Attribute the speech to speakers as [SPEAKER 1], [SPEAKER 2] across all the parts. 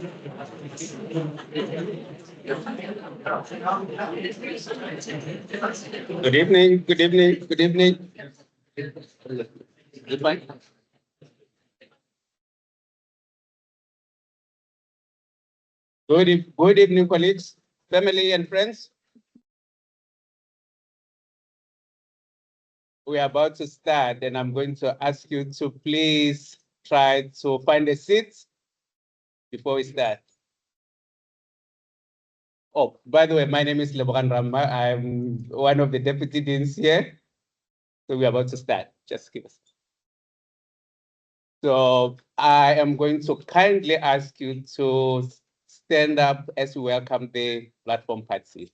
[SPEAKER 1] Good evening, good evening, good evening. Goodbye. Good evening, colleagues, family, and friends. We are about to start, and I'm going to ask you to please try to find a seat before we start. Oh, by the way, my name is Lebogan Rama. I'm one of the deputy deans here. So we're about to start. Just give us. So I am going to kindly ask you to stand up as we welcome the platform participants.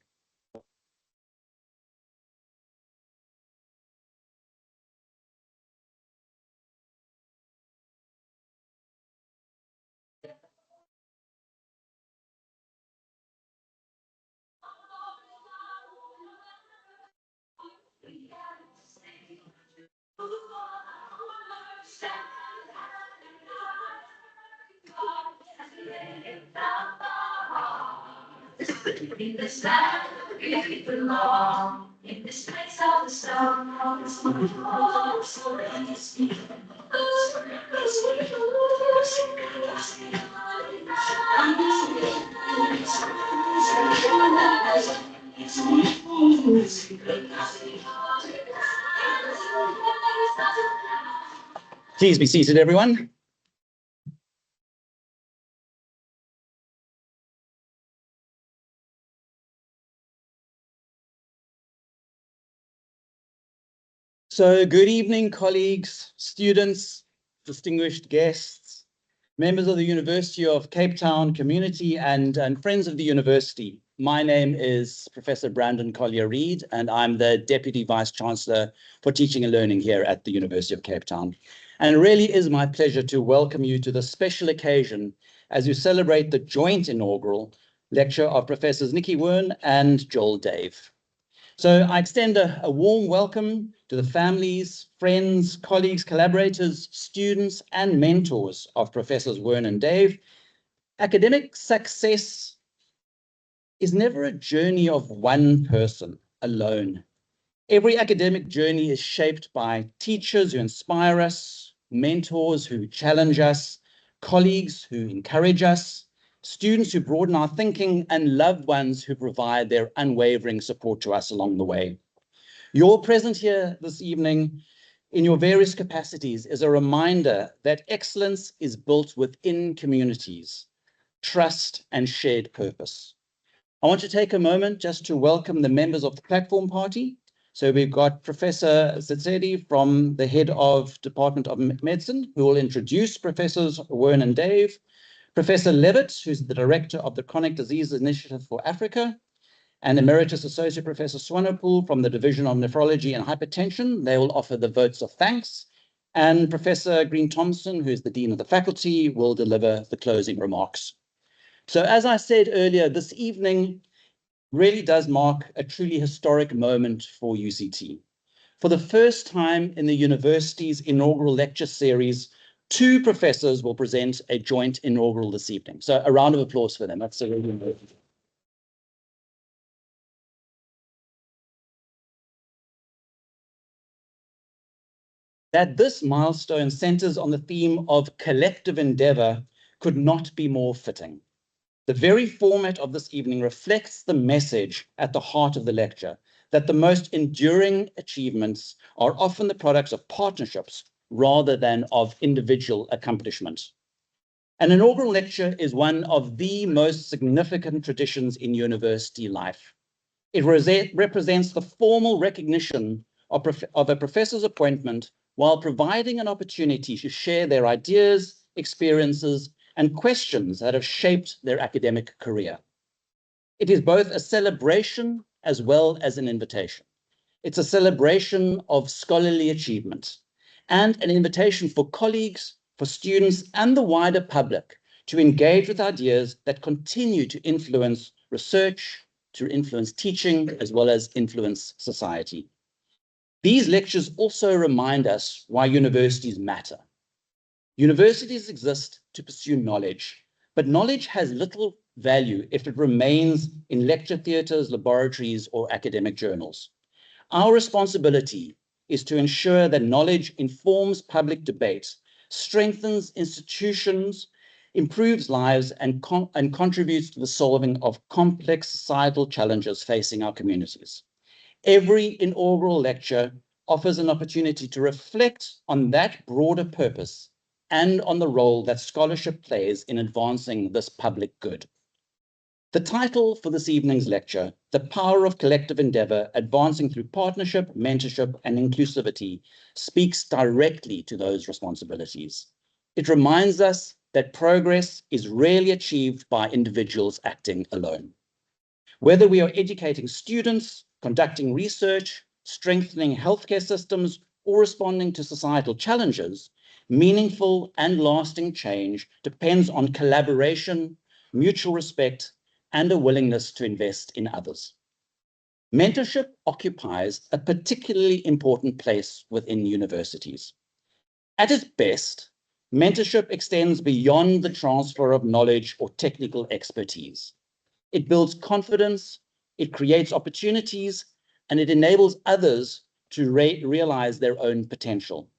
[SPEAKER 1] In this land we belong, in this place of the sun, Please be seated, everyone. So good evening, colleagues, students, distinguished guests, members of the University of Cape Town community and friends of the university. My name is Professor Brandon Collier-Reid, and I'm the Deputy Vice Chancellor for Teaching and Learning here at the University of Cape Town. And it really is my pleasure to welcome you to this special occasion as you celebrate the joint inaugural lecture of Professors Nikki Wearne and Joel Dave. So I extend a warm welcome to the families, friends, colleagues, collaborators, students, and mentors of Professors Wearne and Dave. Academic success is never a journey of one person alone. Every academic journey is shaped by teachers who inspire us, mentors who challenge us, colleagues who encourage us, students who broaden our thinking, and loved ones who provide their unwavering support to us along the way. Your presence here this evening in your various capacities is a reminder that excellence is built within communities, trust and shared purpose. I want to take a moment just to welcome the members of the platform party. So we've got Professor Zitsedi from the head of Department of Medicine, who will introduce Professors Wearne and Dave. Professor Levitt, who's the director of the Chronic Diseases Initiative for Africa, and Emeritus Associate Professor Swanepoel from the Division of Nephrology and Hypertension. They will offer the votes of thanks. And Professor Green-Thompson, who is the Dean of the Faculty, will deliver the closing remarks. So as I said earlier, this evening really does mark a truly historic moment for UCT. For the first time in the university's inaugural lecture series, 2 professors will present a joint inaugural this evening. So a round of applause for them. That's a really important. That this milestone centers on the theme of collective endeavor could not be more fitting. The very format of this evening reflects the message at the heart of the lecture, that the most enduring achievements are often the products of partnerships rather than of individual accomplishment. An inaugural lecture is one of the most significant traditions in university life. It represents the formal recognition of a professor's appointment while providing an opportunity to share their ideas, experiences, and questions that have shaped their academic career. It is both a celebration as well as an invitation. It's a celebration of scholarly achievement and an invitation for colleagues, for students, and the wider public to engage with ideas that continue to influence research, to influence teaching, as well as influence society. These lectures also remind us why universities matter. Universities exist to pursue knowledge, But knowledge has little value if it remains in lecture theatres, laboratories, or academic journals. Our responsibility is to ensure that knowledge informs public debate, strengthens institutions, improves lives, and contributes to the solving of complex societal challenges facing our communities. Every inaugural lecture offers an opportunity to reflect on that broader purpose and on the role that scholarship plays in advancing this public good. The title for this evening's lecture, The Power of Collective Endeavour, Advancing Through Partnership, Mentorship and Inclusivity, speaks directly to those responsibilities. It reminds us that progress is rarely achieved by individuals acting alone. Whether we are educating students, conducting research, strengthening healthcare systems, or responding to societal challenges, meaningful and lasting change depends on collaboration, mutual respect, and a willingness to invest in others. Mentorship occupies a particularly important place within universities. At its best, mentorship extends beyond the transfer of knowledge or technical expertise. It builds confidence, it creates opportunities, and it enables others to realize their own potential.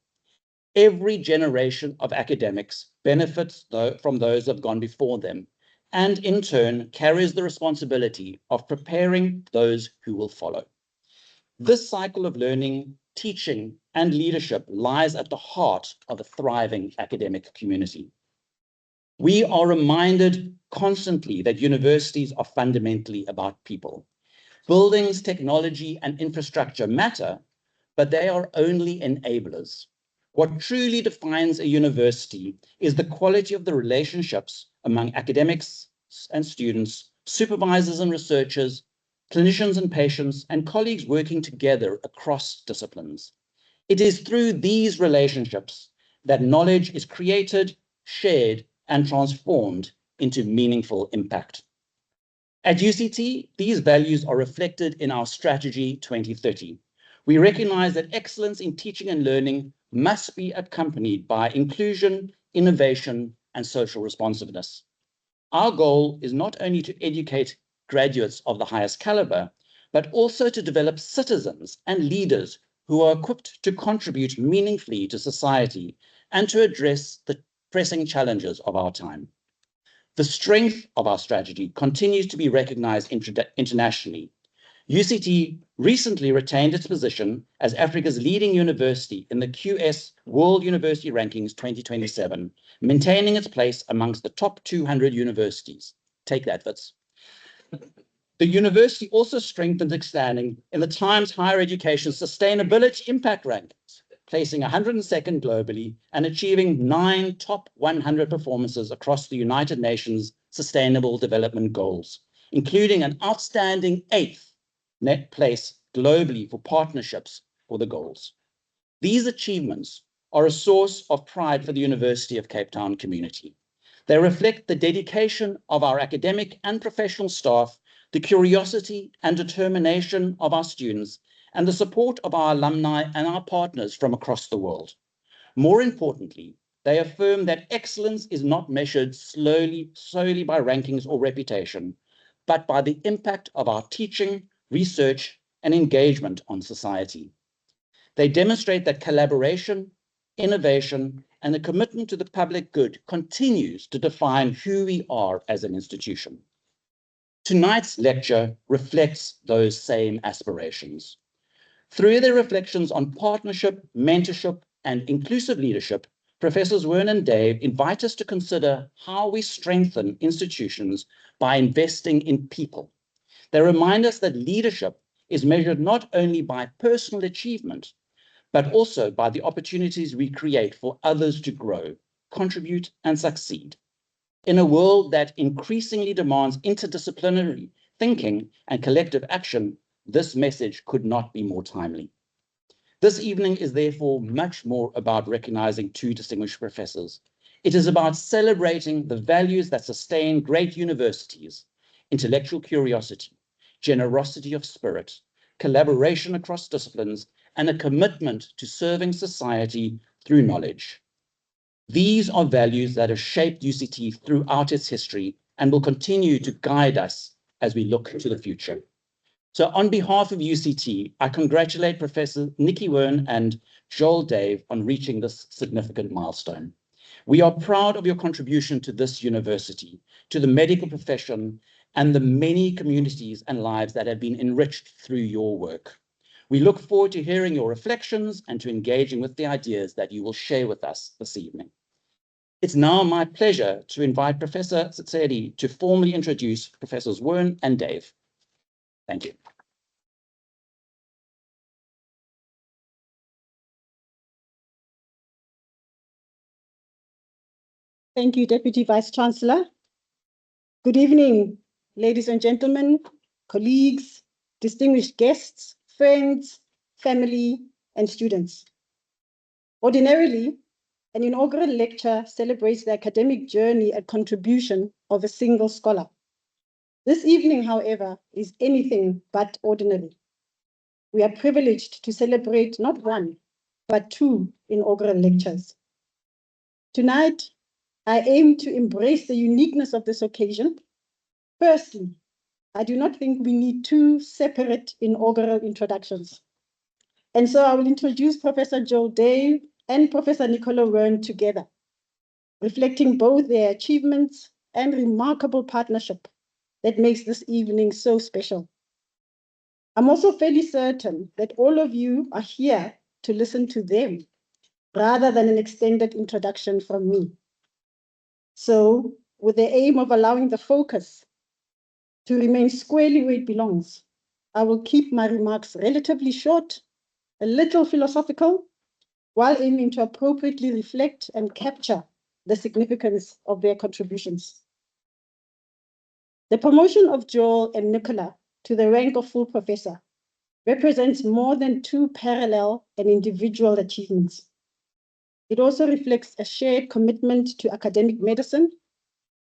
[SPEAKER 1] Every generation of academics benefits from those who have gone before them, and in turn carries the responsibility of preparing those who will follow. This cycle of learning, teaching, and leadership lies at the heart of a thriving academic community. We are reminded constantly that universities are fundamentally about people. Buildings, technology, and infrastructure matter, but they are only enablers. What truly defines a university is the quality of the relationships among academics and students, supervisors and researchers, clinicians and patients, and colleagues working together across disciplines. It is through these relationships that knowledge is created, shared, and transformed into meaningful impact. At UCT, these values are reflected in our Strategy 2030. We recognize that excellence in teaching and learning must be accompanied by inclusion, innovation, and social responsiveness. Our goal is not only to educate graduates of the highest caliber, but also to develop citizens and leaders who are equipped to contribute meaningfully to society and to address the pressing challenges of our time. The strength of our strategy continues to be recognized internationally. UCT recently retained its position as Africa's leading university in the QS World University Rankings 2027, maintaining its place amongst the top 200 universities. Take that, Wits. The university also strengthened its standing in the Times Higher Education Sustainability Impact Rankings, placing 102nd globally and achieving 9 top 100 performances across the United Nations Sustainable Development Goals, including an outstanding 8th net place globally for partnerships for the goals. These achievements are a source of pride for the University of Cape Town community. They reflect the dedication of our academic and professional staff, the curiosity and determination of our students, and the support of our alumni and our partners from across the world. More importantly, they affirm that excellence is not measured solely by rankings or reputation, but by the impact of our teaching, research, and engagement on society. They demonstrate that collaboration, innovation, and a commitment to the public good continues to define who we are as an institution. Tonight's lecture reflects those same aspirations. Through their reflections on partnership, mentorship, and inclusive leadership, Professors Werne and Dave invite us to consider how we strengthen institutions by investing in people. They remind us that leadership is measured not only by personal achievement, but also by the opportunities we create for others to grow, contribute, and succeed. In a world that increasingly demands interdisciplinary thinking and collective action, this message could not be more timely. This evening is therefore much more about recognizing 2 distinguished professors. It is about celebrating the values that sustain great universities: intellectual curiosity, generosity of spirit, collaboration across disciplines, and a commitment to serving society through knowledge. These are values that have shaped UCT throughout its history and will continue to guide us as we look to the future. So on behalf of UCT, I congratulate Professor Nikki Wearne and Joel Dave on reaching this significant milestone. We are proud of your contribution to this university, to the medical profession, and the many communities and lives that have been enriched through your work. We look forward to hearing your reflections and to engaging with the ideas that you will share with us this evening. It's now my pleasure to invite Professor Tsetsedi to formally introduce Professors Wearne and Dave. Thank you.
[SPEAKER 2] Thank you, Deputy Vice-Chancellor. Good evening, ladies and gentlemen, colleagues, distinguished guests, friends, family, and students. Ordinarily, an inaugural lecture celebrates the academic journey and contribution of a single scholar. This evening, however, is anything but ordinary. We are privileged to celebrate not one, but two inaugural lectures. Tonight, I aim to embrace the uniqueness of this occasion. Firstly, I do not think we need two separate inaugural introductions. And so I will introduce Professor Joel Dave and Professor Nicola Wearne together, reflecting both their achievements and remarkable partnership that makes this evening so special. I'm also fairly certain that all of you are here to listen to them rather than an extended introduction from me. So, with the aim of allowing the focus to remain squarely where it belongs, I will keep my remarks relatively short, a little philosophical, while aiming to appropriately reflect and capture the significance of their contributions. The promotion of Joel and Nicola to the rank of full professor represents more than two parallel and individual achievements. It also reflects a shared commitment to academic medicine,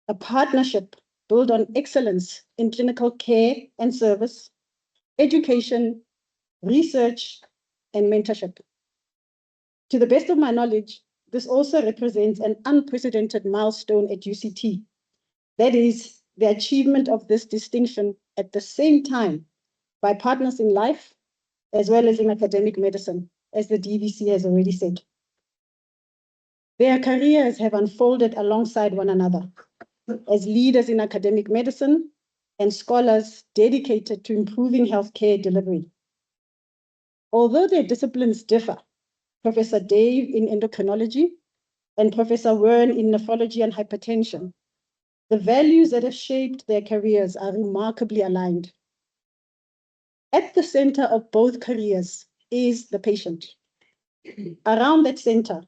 [SPEAKER 2] a partnership built on excellence in clinical care and service, education, research, and mentorship. To the best of my knowledge, this also represents an unprecedented milestone at UCT. That is, the achievement of this distinction at the same time by partners in life as well as in academic medicine, as the DVC has already said. Their careers have unfolded alongside one another as leaders in academic medicine and scholars dedicated to improving healthcare delivery. Although their disciplines differ, Professor Dave in endocrinology and Professor Wearne in nephrology and hypertension, the values that have shaped their careers are remarkably aligned. At the center of both careers is the patient. Around that center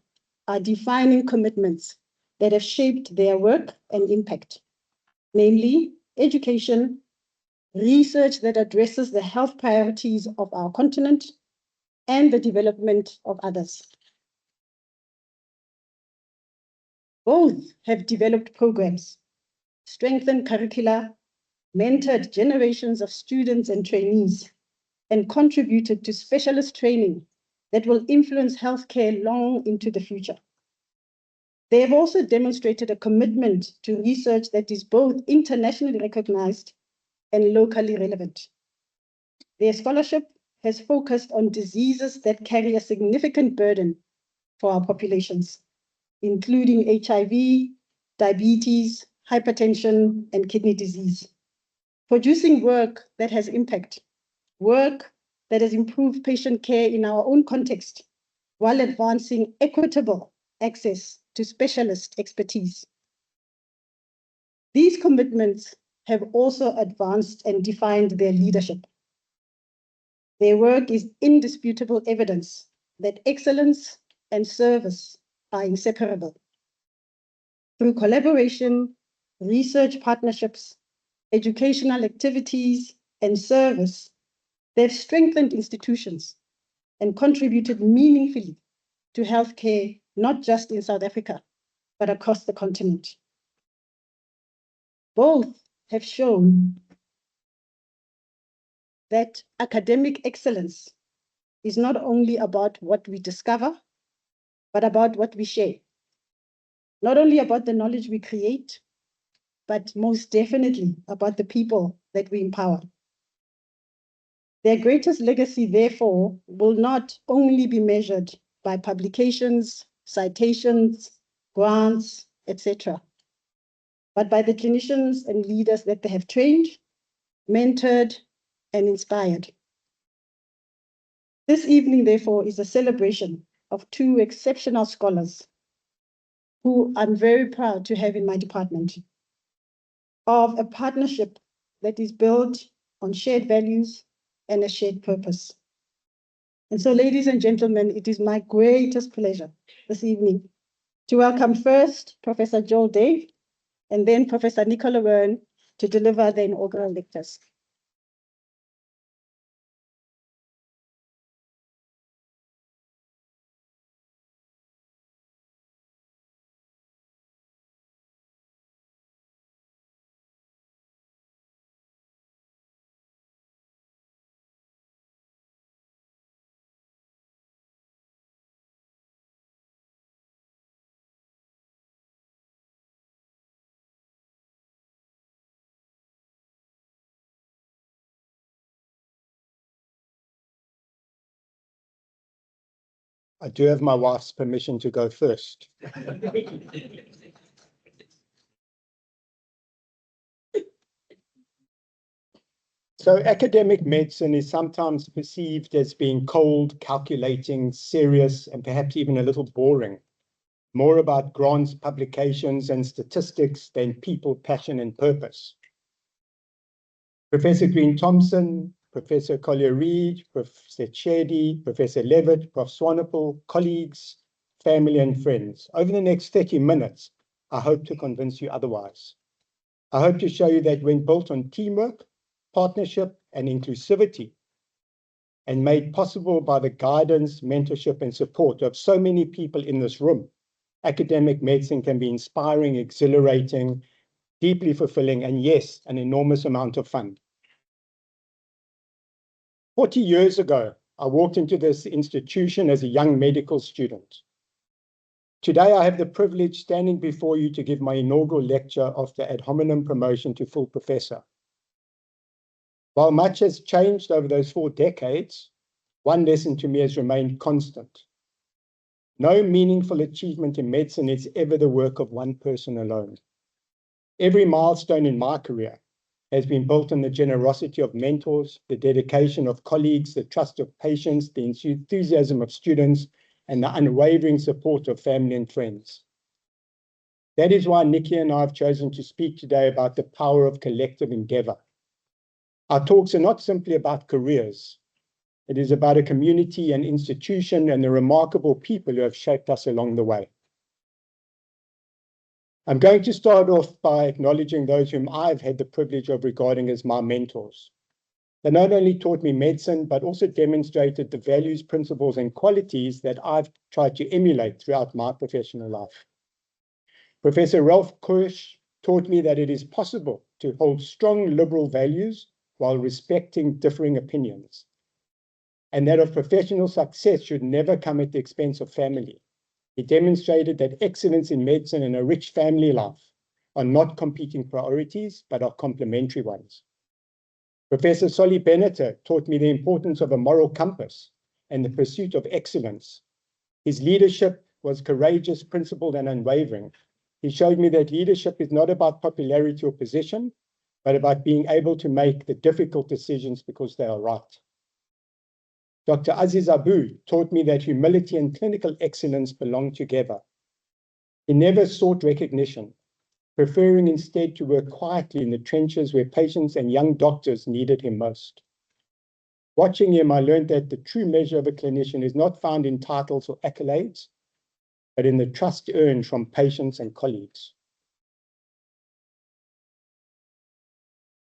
[SPEAKER 2] are defining commitments that have shaped their work and impact, namely education, research that addresses the health priorities of our continent, and the development of others. Both have developed programs, strengthened curricula, mentored generations of students and trainees, and contributed to specialist training that will influence healthcare long into the future. They have also demonstrated a commitment to research that is both internationally recognized and locally relevant. Their scholarship has focused on diseases that carry a significant burden for our populations, including HIV, diabetes, hypertension, and kidney disease, producing work that has impact, work that has improved patient care in our own context, while advancing equitable access to specialist expertise. These commitments have also advanced and defined their leadership. Their work is indisputable evidence that excellence and service are inseparable. Through collaboration, research partnerships, educational activities, and service, they've strengthened institutions and contributed meaningfully to healthcare, not just in South Africa, but across the continent. Both have shown that academic excellence is not only about what we discover, but about what we share. not only about the knowledge we create, but most definitely about the people that we empower. Their greatest legacy, therefore, will not only be measured by publications, citations, grants, etc., but by the clinicians and leaders that they have trained, mentored, and inspired. This evening, therefore, is a celebration of two exceptional scholars who I'm very proud to have in my department, of a partnership that is built on shared values and a shared purpose. And so, ladies and gentlemen, it is my greatest pleasure this evening to welcome first Professor Joel Dave and then Professor Nicola Wearne to deliver the inaugural lectures.
[SPEAKER 3] I do have my wife's permission to go first. So academic medicine is sometimes perceived as being cold, calculating, serious, and perhaps even a little boring. More about grants, publications, and statistics than people, passion, and purpose. Professor Green-Thompson, Professor Collier-Reid, Professor Chedi, Professor Levitt, Prof. Swanepoel, colleagues, family, and friends. Over the next 30 minutes, I hope to convince you otherwise. I hope to show you that when built on teamwork, partnership, and inclusivity, and made possible by the guidance, mentorship, and support of so many people in this room, academic medicine can be inspiring, exhilarating, deeply fulfilling, and yes, an enormous amount of fun. 40 years ago, I walked into this institution as a young medical student. Today, I have the privilege standing before you to give my inaugural lecture after ad hominem promotion to full professor. While much has changed over those 4 decades, one lesson to me has remained constant. No meaningful achievement in medicine is ever the work of one person alone. Every milestone in my career has been built on the generosity of mentors, the dedication of colleagues, the trust of patients, the enthusiasm of students, and the unwavering support of family and friends. That is why Nikki and I have chosen to speak today about the power of collective endeavour. Our talks are not simply about careers. It is about a community, an institution, and the remarkable people who have shaped us along the way. I'm going to start off by acknowledging those whom I've had the privilege of regarding as my mentors. They not only taught me medicine, but also demonstrated the values, principles, and qualities that I've tried to emulate throughout my professional life. Professor Ralph Kirsch taught me that it is possible to hold strong liberal values while respecting differing opinions, and that of professional success should never come at the expense of family. He demonstrated that excellence in medicine and a rich family life are not competing priorities, but are complementary ones. Professor Solly Benneter taught me the importance of a moral compass and the pursuit of excellence. His leadership was courageous, principled, and unwavering. He showed me that leadership is not about popularity or position, but about being able to make the difficult decisions because they are right. Dr. Aziz Abu taught me that humility and clinical excellence belong together. He never sought recognition, preferring instead to work quietly in the trenches where patients and young doctors needed him most. Watching him, I learned that the true measure of a clinician is not found in titles or accolades, but in the trust earned from patients and colleagues.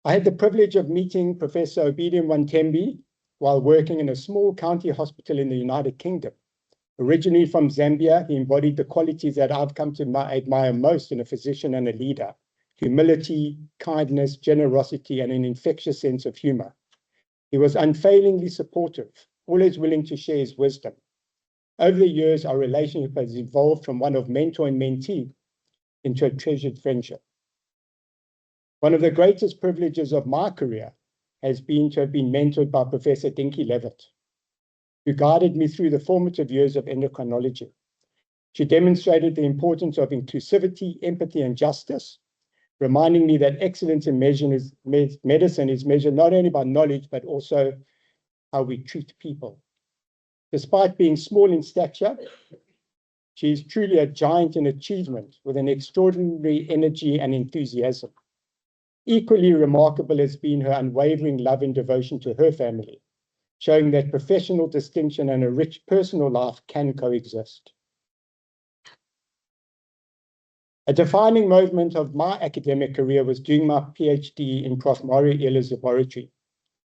[SPEAKER 3] I had the privilege of meeting Professor Obedience Wantembi while working in a small county hospital in the United Kingdom. Originally from Zambia, he embodied the qualities that I've come to admire most in a physician and a leader: humility, kindness, generosity, and an infectious sense of humor. He was unfailingly supportive, always willing to share his wisdom. Over the years, our relationship has evolved from one of mentor and mentee into a treasured friendship. One of the greatest privileges of my career has been to have been mentored by Professor Dinky Levitt, who guided me through the formative years of endocrinology. She demonstrated the importance of inclusivity, empathy, and justice, reminding me that excellence in medicine is measured not only by knowledge, but also how we treat people. Despite being small in stature, she is truly a giant in achievement with an extraordinary energy and enthusiasm. Equally remarkable has been her unwavering love and devotion to her family, showing that professional distinction and a rich personal life can coexist. A defining moment of my academic career was doing my PhD in Prof. Mario Ehler's laboratory,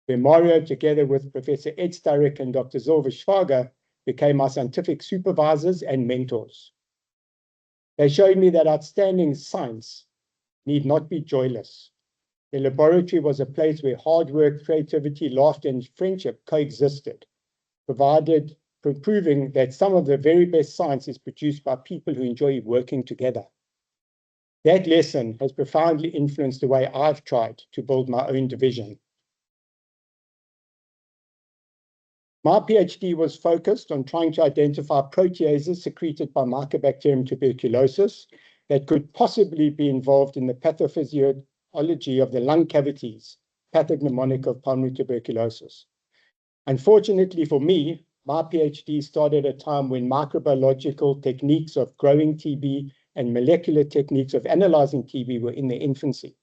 [SPEAKER 3] where Mario, together with Professor Ed Starrick and Dr. Zilva Schwager, became my scientific supervisors and mentors. They showed me that outstanding science need not be joyless. The laboratory was a place where hard work, creativity, laughter, and friendship coexisted, proving that some of the very best science is produced by people who enjoy working together. That lesson has profoundly influenced the way I've tried to build my own division. My PhD was focused on trying to identify proteases secreted by Mycobacterium tuberculosis that could possibly be involved in the pathophysiology of the lung cavities, pathognomonic of pulmonary tuberculosis. Unfortunately for me, my PhD started at a time when microbiological techniques of growing TB and molecular techniques of analyzing TB were in their infancy.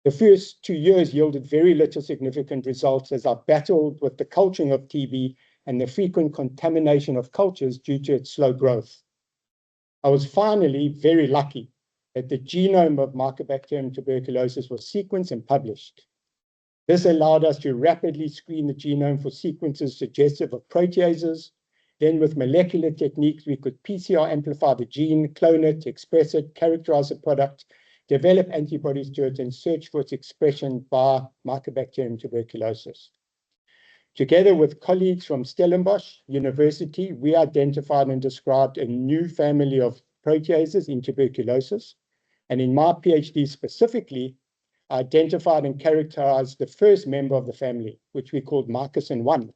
[SPEAKER 3] The first 2 years yielded very little significant results as I battled with the culturing of TB and the frequent contamination of cultures due to its slow growth. I was finally very lucky that the genome of Mycobacterium tuberculosis was sequenced and published. This allowed us to rapidly screen the genome for sequences suggestive of proteases. Then with molecular techniques, we could PCR amplify the gene, clone it, express it, characterize the product, develop antibodies to it, and search for its expression by Mycobacterium tuberculosis. Together with colleagues from Stellenbosch University, we identified and described a new family of proteases in tuberculosis. And in my PhD specifically, I identified and characterized the first member of the family, which we called Mycosin 1.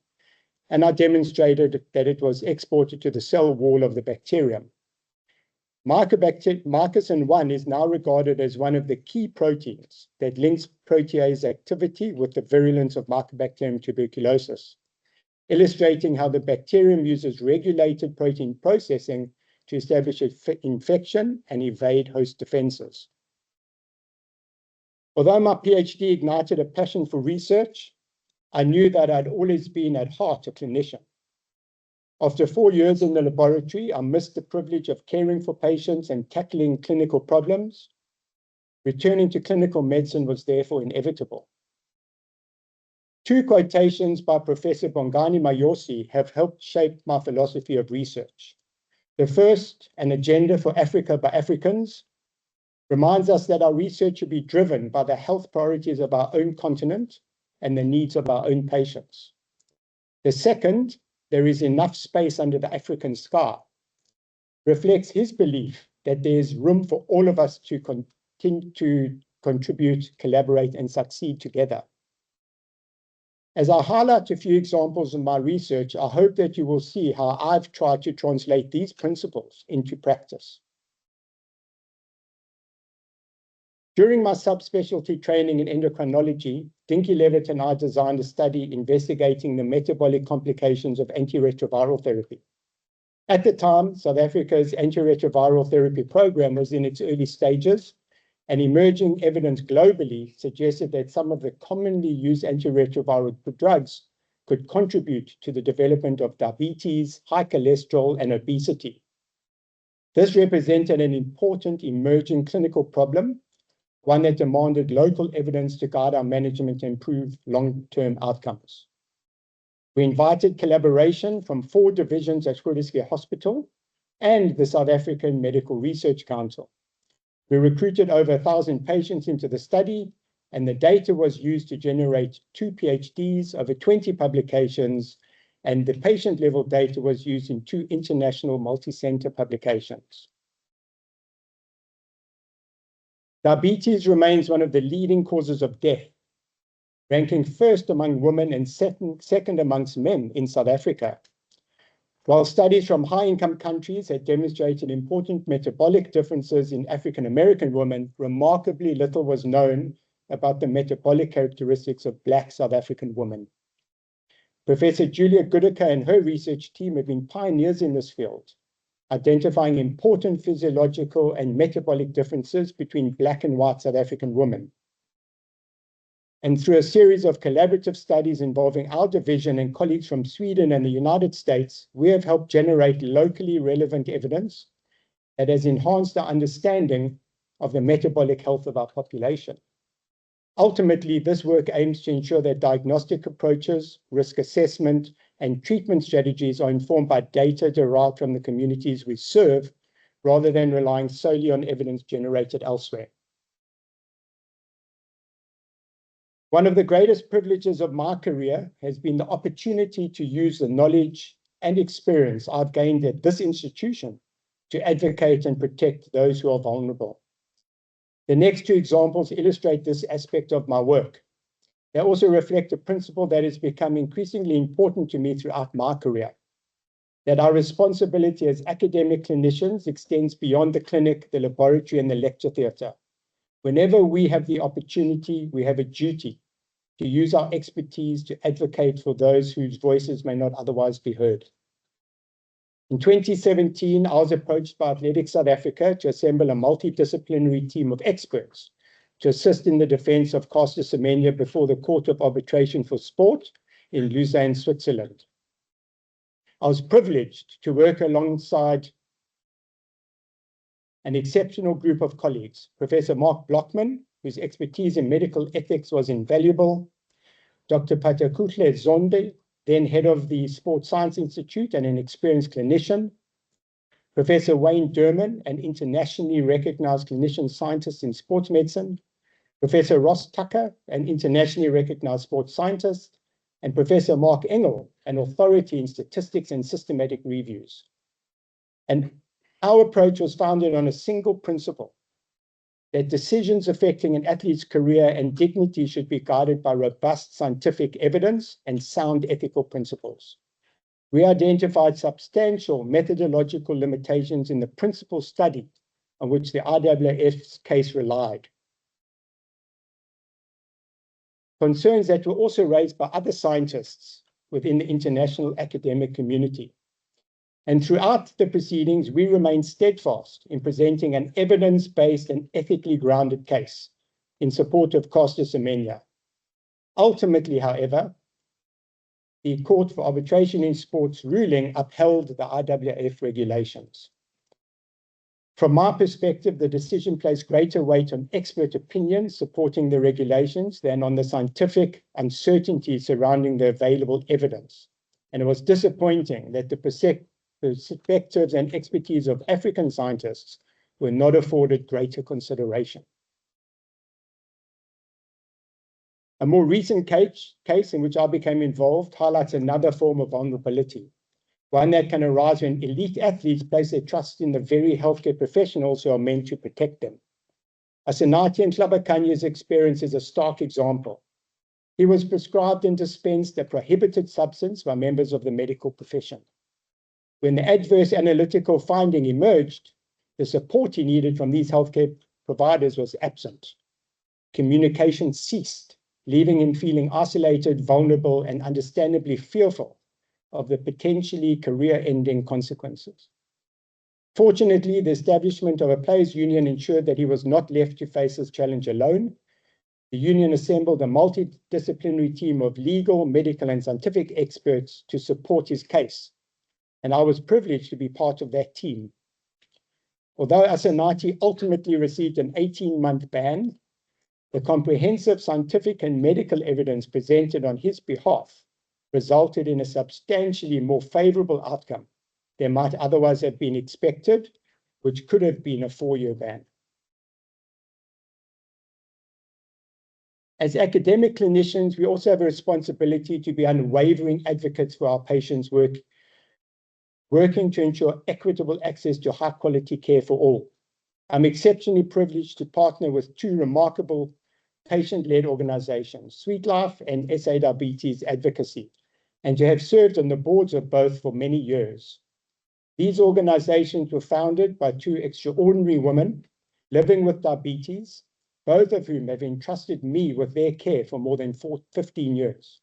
[SPEAKER 3] And I demonstrated that it was exported to the cell wall of the bacterium. Mycosin 1 is now regarded as one of the key proteins that links protease activity with the virulence of Mycobacterium tuberculosis, illustrating how the bacterium uses regulated protein processing to establish infection and evade host defenses. Although my PhD ignited a passion for research, I knew that I'd always been at heart a clinician. After 4 years in the laboratory, I missed the privilege of caring for patients and tackling clinical problems. Returning to clinical medicine was therefore inevitable. 2 quotations by Professor Bongani Mayosi have helped shape my philosophy of research. The first, An Agenda for Africa by Africans, reminds us that our research should be driven by the health priorities of our own continent and the needs of our own patients. The second, There is enough space under the African sky, reflects his belief that there's room for all of us to continue to contribute, collaborate, and succeed together. As I highlight a few examples in my research, I hope that you will see how I've tried to translate these principles into practice. During my subspecialty training in endocrinology, Dinky Levitt and I designed a study investigating the metabolic complications of antiretroviral therapy. At the time, South Africa's antiretroviral therapy program was in its early stages, and emerging evidence globally suggested that some of the commonly used antiretroviral drugs could contribute to the development of diabetes, high cholesterol, and obesity. This represented an important emerging clinical problem, one that demanded local evidence to guide our management and improve long-term outcomes. We invited collaboration from 4 divisions at Groote Hospital and the South African Medical Research Council. We recruited over 1,000 patients into the study, and the data was used to generate 2 PhDs, over 20 publications, and the patient-level data was used in 2 international multi-center publications. Diabetes remains one of the leading causes of death, ranking first among women and second amongst men in South Africa. While studies from high-income countries had demonstrated important metabolic differences in African American women, remarkably little was known about the metabolic characteristics of Black South African women. Professor Julia Goodacre and her research team have been pioneers in this field, identifying important physiological and metabolic differences between Black and white South African women. And through a series of collaborative studies involving our division and colleagues from Sweden and the United States, we have helped generate locally relevant evidence that has enhanced our understanding of the metabolic health of our population. Ultimately, this work aims to ensure that diagnostic approaches, risk assessment, and treatment strategies are informed by data derived from the communities we serve, rather than relying solely on evidence generated elsewhere. One of the greatest privileges of my career has been the opportunity to use the knowledge and experience I've gained at this institution to advocate and protect those who are vulnerable. The next two examples illustrate this aspect of my work. They also reflect a principle that has become increasingly important to me throughout my career, that our responsibility as academic clinicians extends beyond the clinic, the laboratory, and the lecture theatre. Whenever we have the opportunity, we have a duty to use our expertise to advocate for those whose voices may not otherwise be heard. In 2017, I was approached by Athletics South Africa to assemble a multidisciplinary team of experts to assist in the defense of Caster Semenya before the Court of Arbitration for Sport in Lausanne, Switzerland. I was privileged to work alongside an exceptional group of colleagues, Professor Mark Blockman, whose expertise in medical ethics was invaluable, Dr. Patakutle Zonde, then head of the Sports Science Institute and an experienced clinician, Professor Wayne Durman, an internationally recognized clinician scientist in sports medicine, Professor Ross Tucker, an internationally recognized sports scientist, and Professor Mark Engel, an authority in statistics and systematic reviews. And our approach was founded on a single principle, that decisions affecting an athlete's career and dignity should be guided by robust scientific evidence and sound ethical principles. We identified substantial methodological limitations in the principal study on which the IAAF's case relied. Concerns that were also raised by other scientists within the international academic community. And throughout the proceedings, we remain steadfast in presenting an evidence-based and ethically grounded case in support of Caster Semenya. Ultimately, however, the Court for Arbitration in Sports ruling upheld the IAAF regulations. From my perspective, the decision placed greater weight on expert opinions supporting the regulations than on the scientific uncertainty surrounding the available evidence. And it was disappointing that the perspectives and expertise of African scientists were not afforded greater consideration. A more recent case in which I became involved highlights another form of vulnerability, one that can arise when elite athletes place their trust in the very healthcare professionals who are meant to protect them. Asenati and Hlabakanya's experience is a stark example. He was prescribed and dispensed a prohibited substance by members of the medical profession. When the adverse analytical finding emerged, the support he needed from these healthcare providers was absent. Communication ceased, leaving him feeling isolated, vulnerable, and understandably fearful of the potentially career-ending consequences. Fortunately, the establishment of a players' union ensured that he was not left to face this challenge alone. The union assembled a multidisciplinary team of legal, medical, and scientific experts to support his case, and I was privileged to be part of that team. Although Asenati ultimately received an 18-month ban, the comprehensive scientific and medical evidence presented on his behalf resulted in a substantially more favorable outcome than might otherwise have been expected, which could have been a 4-year ban. As academic clinicians, we also have a responsibility to be unwavering advocates for our patients' working to ensure equitable access to high-quality care for all. I'm exceptionally privileged to partner with two remarkable patient-led organizations, Sweet Life and SA Diabetes Advocacy, and to have served on the boards of both for many years. These organizations were founded by two extraordinary women living with diabetes, both of whom have entrusted me with their care for more than 15 years.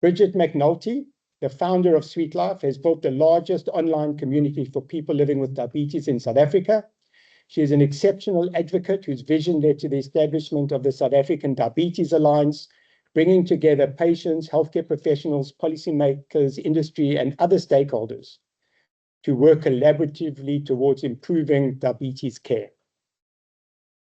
[SPEAKER 3] Bridget McNulty, the founder of Sweet Life, has built the largest online community for people living with diabetes in South Africa. She is an exceptional advocate whose vision led to the establishment of the South African Diabetes Alliance, bringing together patients, healthcare professionals, policymakers, industry, and other stakeholders to work collaboratively towards improving diabetes care.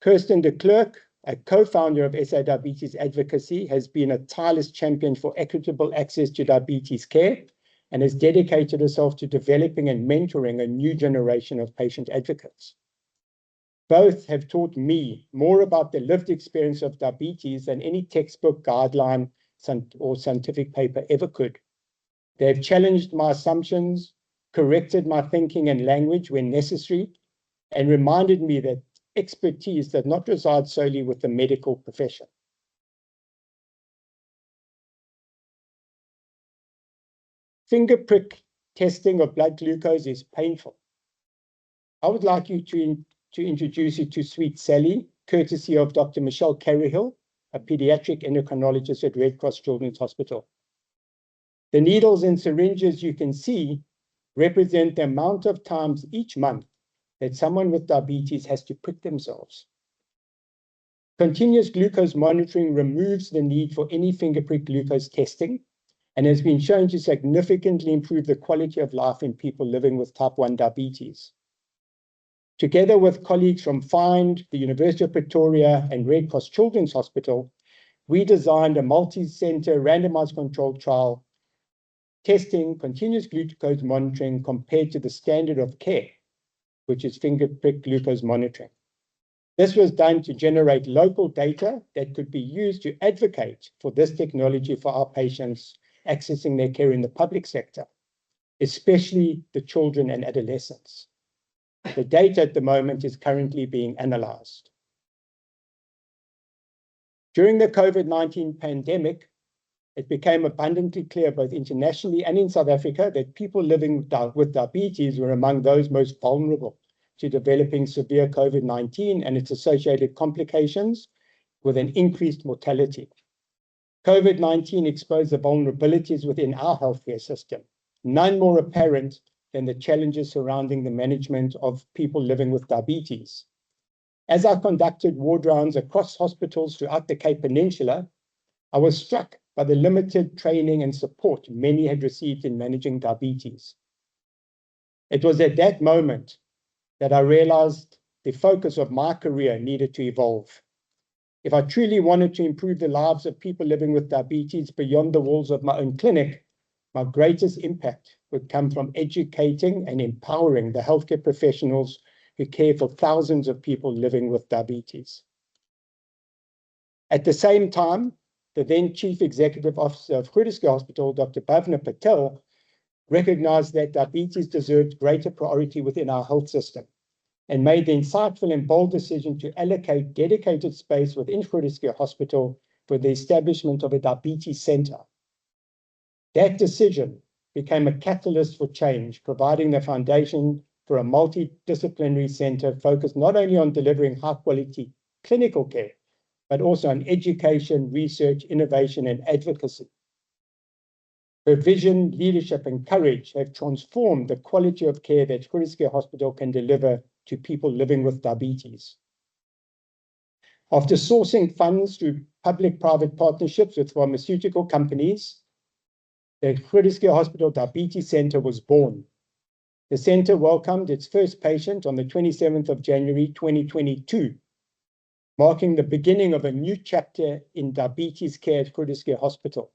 [SPEAKER 3] Kirsten de Klerk, a co-founder of SA Diabetes Advocacy, has been a tireless champion for equitable access to diabetes care and has dedicated herself to developing and mentoring a new generation of patient advocates. Both have taught me more about the lived experience of diabetes than any textbook, guideline, or scientific paper ever could. They have challenged my assumptions, corrected my thinking and language when necessary, and reminded me that expertise does not reside solely with the medical profession. Finger prick testing of blood glucose is painful. I would like you to introduce you to Sweet Sally, courtesy of Dr. Michelle Careyhill, a pediatric endocrinologist at Red Cross Children's Hospital. The needles and syringes you can see represent the amount of times each month that someone with diabetes has to prick themselves. Continuous glucose monitoring removes the need for any finger prick glucose testing and has been shown to significantly improve the quality of life in people living with type 1 diabetes. Together with colleagues from FIND, the University of Pretoria, and Red Cross Children's Hospital, we designed a multi-center randomized controlled trial testing continuous glucose monitoring compared to the standard of care, which is finger prick glucose monitoring. This was done to generate local data that could be used to advocate for this technology for our patients accessing their care in the public sector, especially the children and adolescents. The data at the moment is currently being analyzed. During the COVID-19 pandemic, it became abundantly clear both internationally and in South Africa that people living with diabetes were among those most vulnerable to developing severe COVID-19 and its associated complications with an increased mortality. COVID-19 exposed the vulnerabilities within our healthcare system, none more apparent than the challenges surrounding the management of people living with diabetes. As I conducted ward rounds across hospitals throughout the Cape Peninsula, I was struck by the limited training and support many had received in managing diabetes. It was at that moment that I realized the focus of my career needed to evolve. If I truly wanted to improve the lives of people living with diabetes beyond the walls of my own clinic, my greatest impact would come from educating and empowering the healthcare professionals who care for thousands of people living with diabetes. At the same time, the then Chief Executive Officer of Groote Hospital, Dr. Bhavna Patel, recognized that diabetes deserved greater priority within our health system and made the insightful and bold decision to allocate dedicated space within Groote Hospital for the establishment of a diabetes center. That decision became a catalyst for change, providing the foundation for a multidisciplinary center focused not only on delivering high-quality clinical care, but also on education, research, innovation, and advocacy. Her vision, leadership, and courage have transformed the quality of care that Groote Hospital can deliver to people living with diabetes. After sourcing funds through public-private partnerships with pharmaceutical companies, the Groote Hospital Diabetes Center was born. The center welcomed its first patient on the 27th of January, 2022, marking the beginning of a new chapter in diabetes care at Groote Hospital.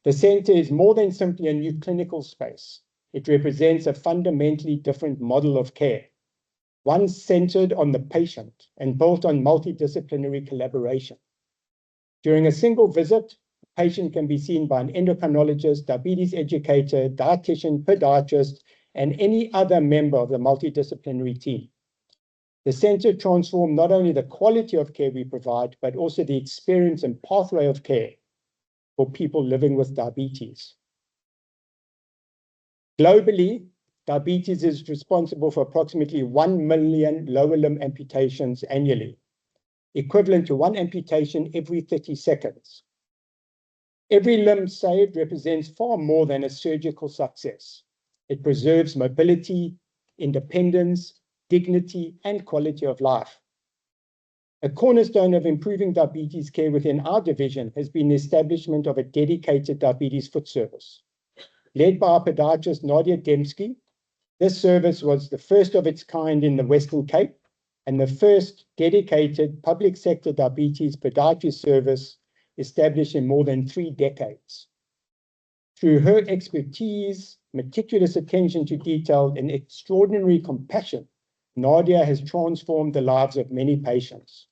[SPEAKER 3] The center is more than simply a new clinical space. It represents a fundamentally different model of care, one centered on the patient and built on multidisciplinary collaboration. During a single visit, a patient can be seen by an endocrinologist, diabetes educator, dietitian, podiatrist, and any other member of the multidisciplinary team. The centre transformed not only the quality of care we provide, but also the experience and pathway of care for people living with diabetes. Globally, diabetes is responsible for approximately 1 million lower limb amputations annually, equivalent to 1 amputation every 30 seconds. Every limb saved represents far more than a surgical success. It preserves mobility, independence, dignity, and quality of life. A cornerstone of improving diabetes care within our division has been the establishment of a dedicated diabetes foot service. Led by our podiatrist Nadia Dembski, this service was the first of its kind in the Western Cape and the first dedicated public sector diabetes podiatry service established in more than 3 decades. Through her expertise, meticulous attention to detail, and extraordinary compassion, Nadia has transformed the lives of many patients.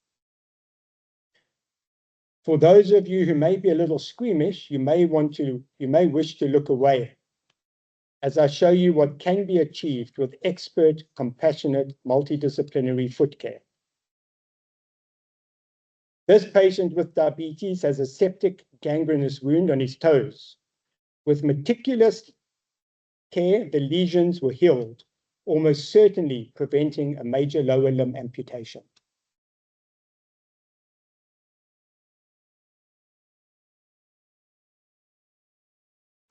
[SPEAKER 3] For those of you who may be a little squeamish, you may wish to look away as I show you what can be achieved with expert, compassionate, multidisciplinary foot care. This patient with diabetes has a septic gangrenous wound on his toes. With meticulous care, the lesions were healed, almost certainly preventing a major lower limb amputation.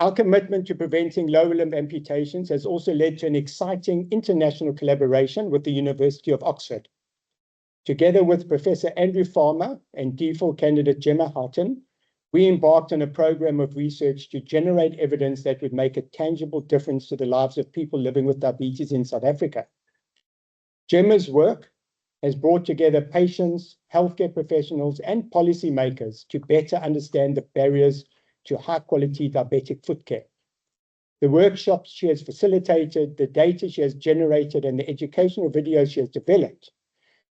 [SPEAKER 3] Our commitment to preventing lower limb amputations has also led to an exciting international collaboration with the University of Oxford. Together with Professor Andrew Farmer and DPhil candidate Gemma Houghton, we embarked on a program of research to generate evidence that would make a tangible difference to the lives of people living with diabetes in South Africa. Gemma's work has brought together patients, healthcare professionals, and policymakers to better understand the barriers to high-quality diabetic foot care. The workshops she has facilitated, the data she has generated, and the educational videos she has developed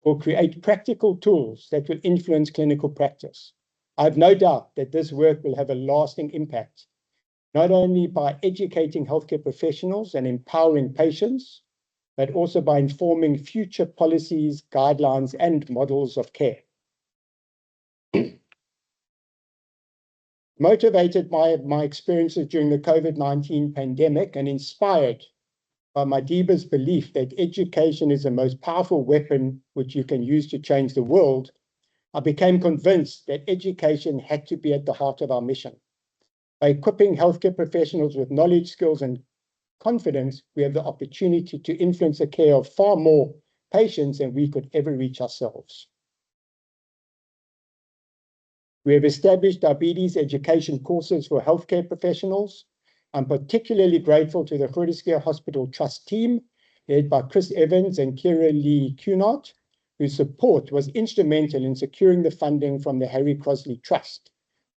[SPEAKER 3] will create practical tools that will influence clinical practice. I have no doubt that this work will have a lasting impact, not only by educating healthcare professionals and empowering patients, but also by informing future policies, guidelines, and models of care. Motivated by my experiences during the COVID-19 pandemic and inspired by my deepest belief that education is the most powerful weapon which you can use to change the world, I became convinced that education had to be at the heart of our mission. By equipping healthcare professionals with knowledge, skills, and confidence, we have the opportunity to influence the care of far more patients than we could ever reach ourselves. We have established diabetes education courses for healthcare professionals. I'm particularly grateful to the Grooterskloof Hospital Trust team, led by Chris Evans and Kira Lee Cunard, whose support was instrumental in securing the funding from the Harry Crosley Trust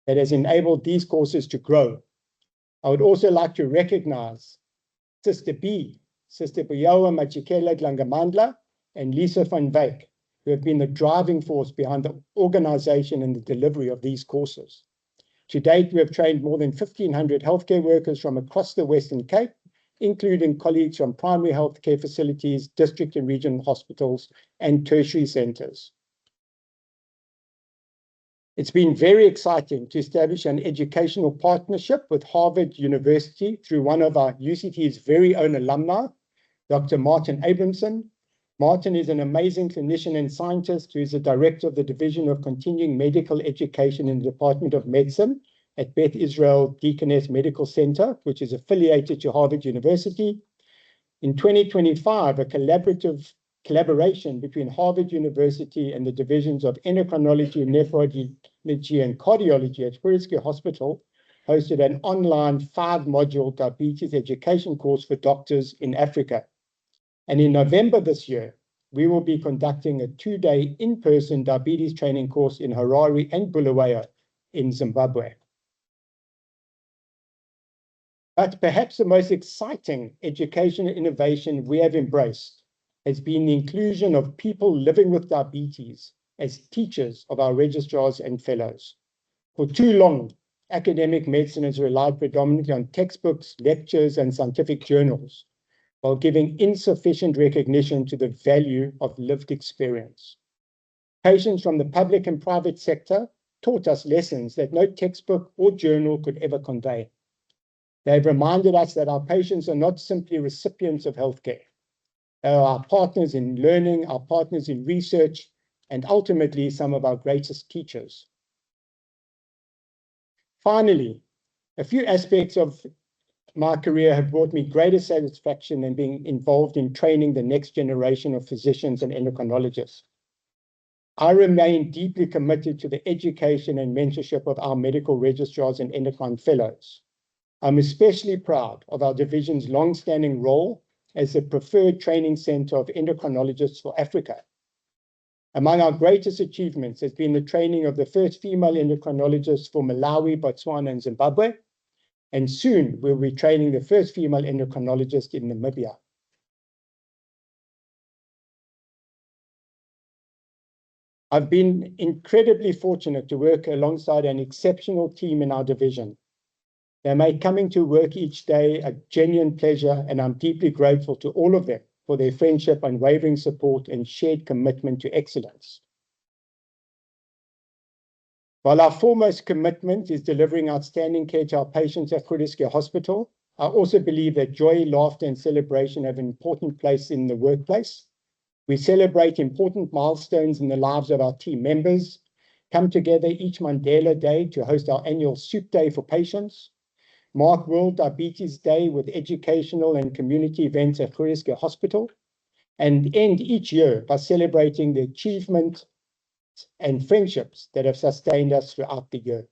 [SPEAKER 3] that has enabled these courses to grow. I would also like to recognize Sister Boyawa Machikela Glangamandla, and Lisa van Wyk, who have been the driving force behind the organization and the delivery of these courses. To date, we have trained more than 1,500 healthcare workers from across the Western Cape, including colleagues from primary healthcare facilities, district and regional hospitals, and tertiary centers. It's been very exciting to establish an educational partnership with Harvard University through one of our UCT's very own alumni, Dr. Martin Abramson. Martin is an amazing clinician and scientist who is the director of the Division of Continuing Medical Education in the Department of Medicine at Beth Israel Deaconess Medical Center, which is affiliated to Harvard University. In 2025, a collaboration between Harvard University and the divisions of endocrinology, nephrology, and cardiology at Grooterskloof Hospital hosted an online 5-module diabetes education course for doctors in Africa. And in November this year, we will be conducting a 2-day in-person diabetes training course in Harare and Bulawayo in Zimbabwe. But perhaps the most exciting educational innovation we have embraced has been the inclusion of people living with diabetes as teachers of our registrars and fellows. For too long, academic medicine has relied predominantly on textbooks, lectures, and scientific journals. while giving insufficient recognition to the value of lived experience. Patients from the public and private sector taught us lessons that no textbook or journal could ever convey. They've reminded us that our patients are not simply recipients of healthcare. They are our partners in learning, our partners in research, and ultimately some of our greatest teachers. Finally, a few aspects of my career have brought me greater satisfaction than being involved in training the next generation of physicians and endocrinologists. I remain deeply committed to the education and mentorship of our medical registrars and endocrine fellows. I'm especially proud of our division's long-standing role as the preferred training center of endocrinologists for Africa. Among our greatest achievements has been the training of the first female endocrinologists for Malawi, Botswana, and Zimbabwe, and soon we'll be training the first female endocrinologist in Namibia. I've been incredibly fortunate to work alongside an exceptional team in our division. They make coming to work each day a genuine pleasure, and I'm deeply grateful to all of them for their friendship, unwavering support, and shared commitment to excellence. While our foremost commitment is delivering outstanding care to our patients at Groote Schuur Hospital, I also believe that joy, laughter, and celebration have an important place in the workplace. We celebrate important milestones in the lives of our team members, come together each Mandela Day to host our annual Soup Day for patients, mark World Diabetes Day with educational and community events at Groote Schuur Hospital, and end each year by celebrating the achievement and friendships that have sustained us throughout the year.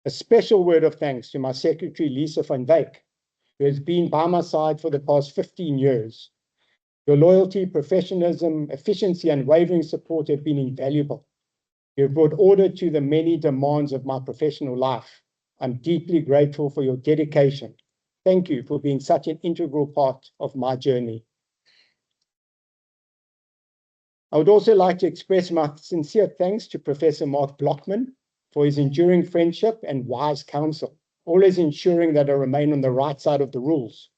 [SPEAKER 3] A special word of thanks to my secretary, Lisa van Wyk, who has been by my side for the past 15 years. Your loyalty, professionalism, efficiency, and unwavering support have been invaluable. You have brought order to the many demands of my professional life. I'm deeply grateful for your dedication. Thank you for being such an integral part of my journey. I would also like to express my sincere thanks to Professor Mark Blockman for his enduring friendship and wise counsel, always ensuring that I remain on the right side of the rules,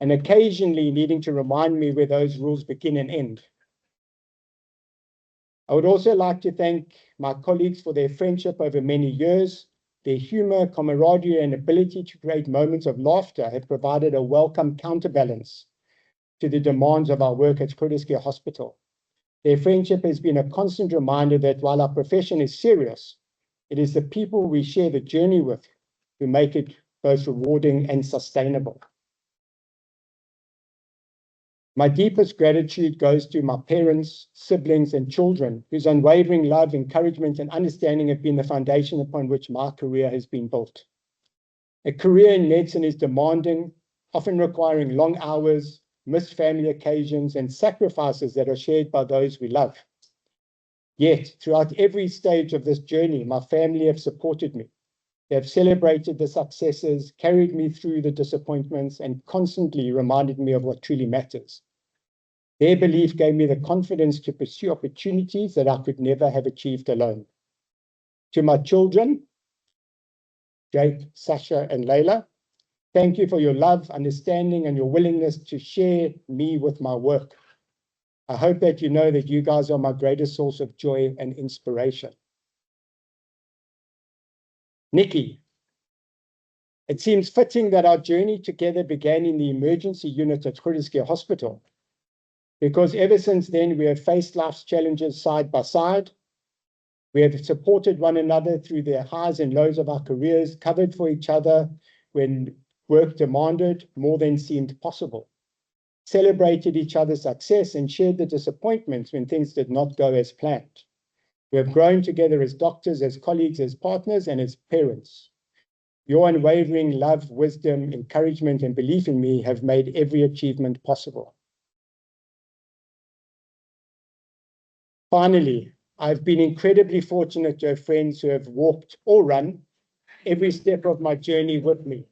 [SPEAKER 3] and occasionally needing to remind me where those rules begin and end. I would also like to thank my colleagues for their friendship over many years. Their humor, camaraderie, and ability to create moments of laughter have provided a welcome counterbalance to the demands of our work at Groote Schuur Hospital. Their friendship has been a constant reminder that while our profession is serious, it is the people we share the journey with who make it both rewarding and sustainable. My deepest gratitude goes to my parents, siblings, and children, whose unwavering love, encouragement, and understanding have been the foundation upon which my career has been built. A career in medicine is demanding, often requiring long hours, missed family occasions, and sacrifices that are shared by those we love. Yet, throughout every stage of this journey, my family have supported me. They have celebrated the successes, carried me through the disappointments, and constantly reminded me of what truly matters. Their belief gave me the confidence to pursue opportunities that I could never have achieved alone. To my children, Jake, Sasha, and Layla, thank you for your love, understanding, and your willingness to share me with my work. I hope that you know that you guys are my greatest source of joy and inspiration. Nikki, it seems fitting that our journey together began in the emergency unit at Groote Schuur Hospital, because ever since then we have faced life's challenges side by side. We have supported one another through the highs and lows of our careers, covered for each other when work demanded more than seemed possible, celebrated each other's success, and shared the disappointments when things did not go as planned. We have grown together as doctors, as colleagues, as partners, and as parents. Your unwavering love, wisdom, encouragement, and belief in me have made every achievement possible. Finally, I've been incredibly fortunate to have friends who have walked or run every step of my journey with me.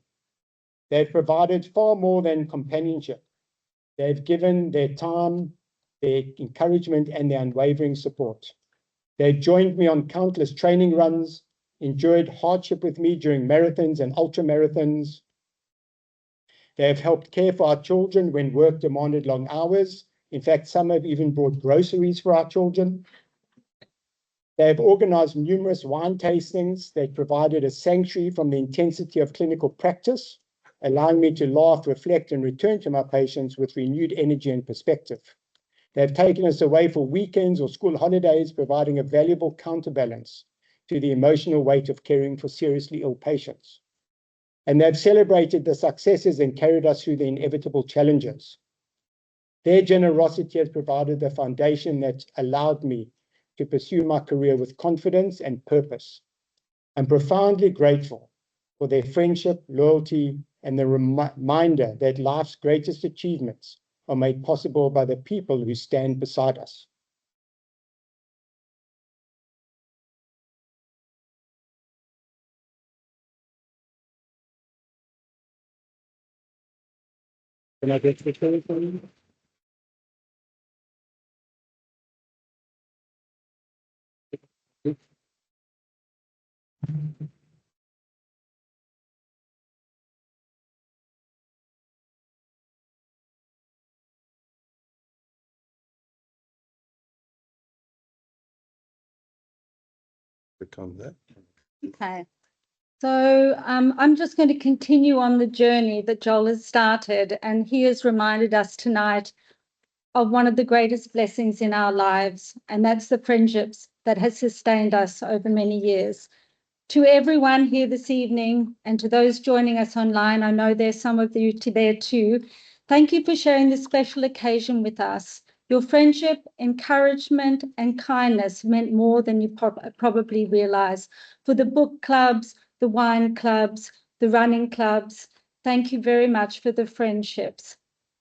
[SPEAKER 3] They've provided far more than companionship. They've given their time, their encouragement, and their unwavering support. They've joined me on countless training runs, enjoyed hardship with me during marathons and ultra marathons, They have helped care for our children when work demanded long hours. In fact, some have even brought groceries for our children. They have organized numerous wine tastings. They provided a sanctuary from the intensity of clinical practice, allowing me to laugh, reflect, and return to my patients with renewed energy and perspective. They have taken us away for weekends or school holidays, providing a valuable counterbalance to the emotional weight of caring for seriously ill patients. And they've celebrated the successes and carried us through the inevitable challenges. Their generosity has provided the foundation that allowed me to pursue my career with confidence and purpose. I'm profoundly grateful for their friendship, loyalty, and the reminder that life's greatest achievements are made possible by the people who stand beside us. Can I get the telephone?
[SPEAKER 4] Become that.
[SPEAKER 5] Okay. So I'm just going to continue on the journey that Joel has started, and he has reminded us tonight of one of the greatest blessings in our lives, and that's the friendships that has sustained us over many years. To everyone here this evening and to those joining us online, I know there's some of you there too, thank you for sharing this special occasion with us. Your friendship, encouragement, and kindness meant more than you probably realize. For the book clubs, the wine clubs, the running clubs, thank you very much for the friendships.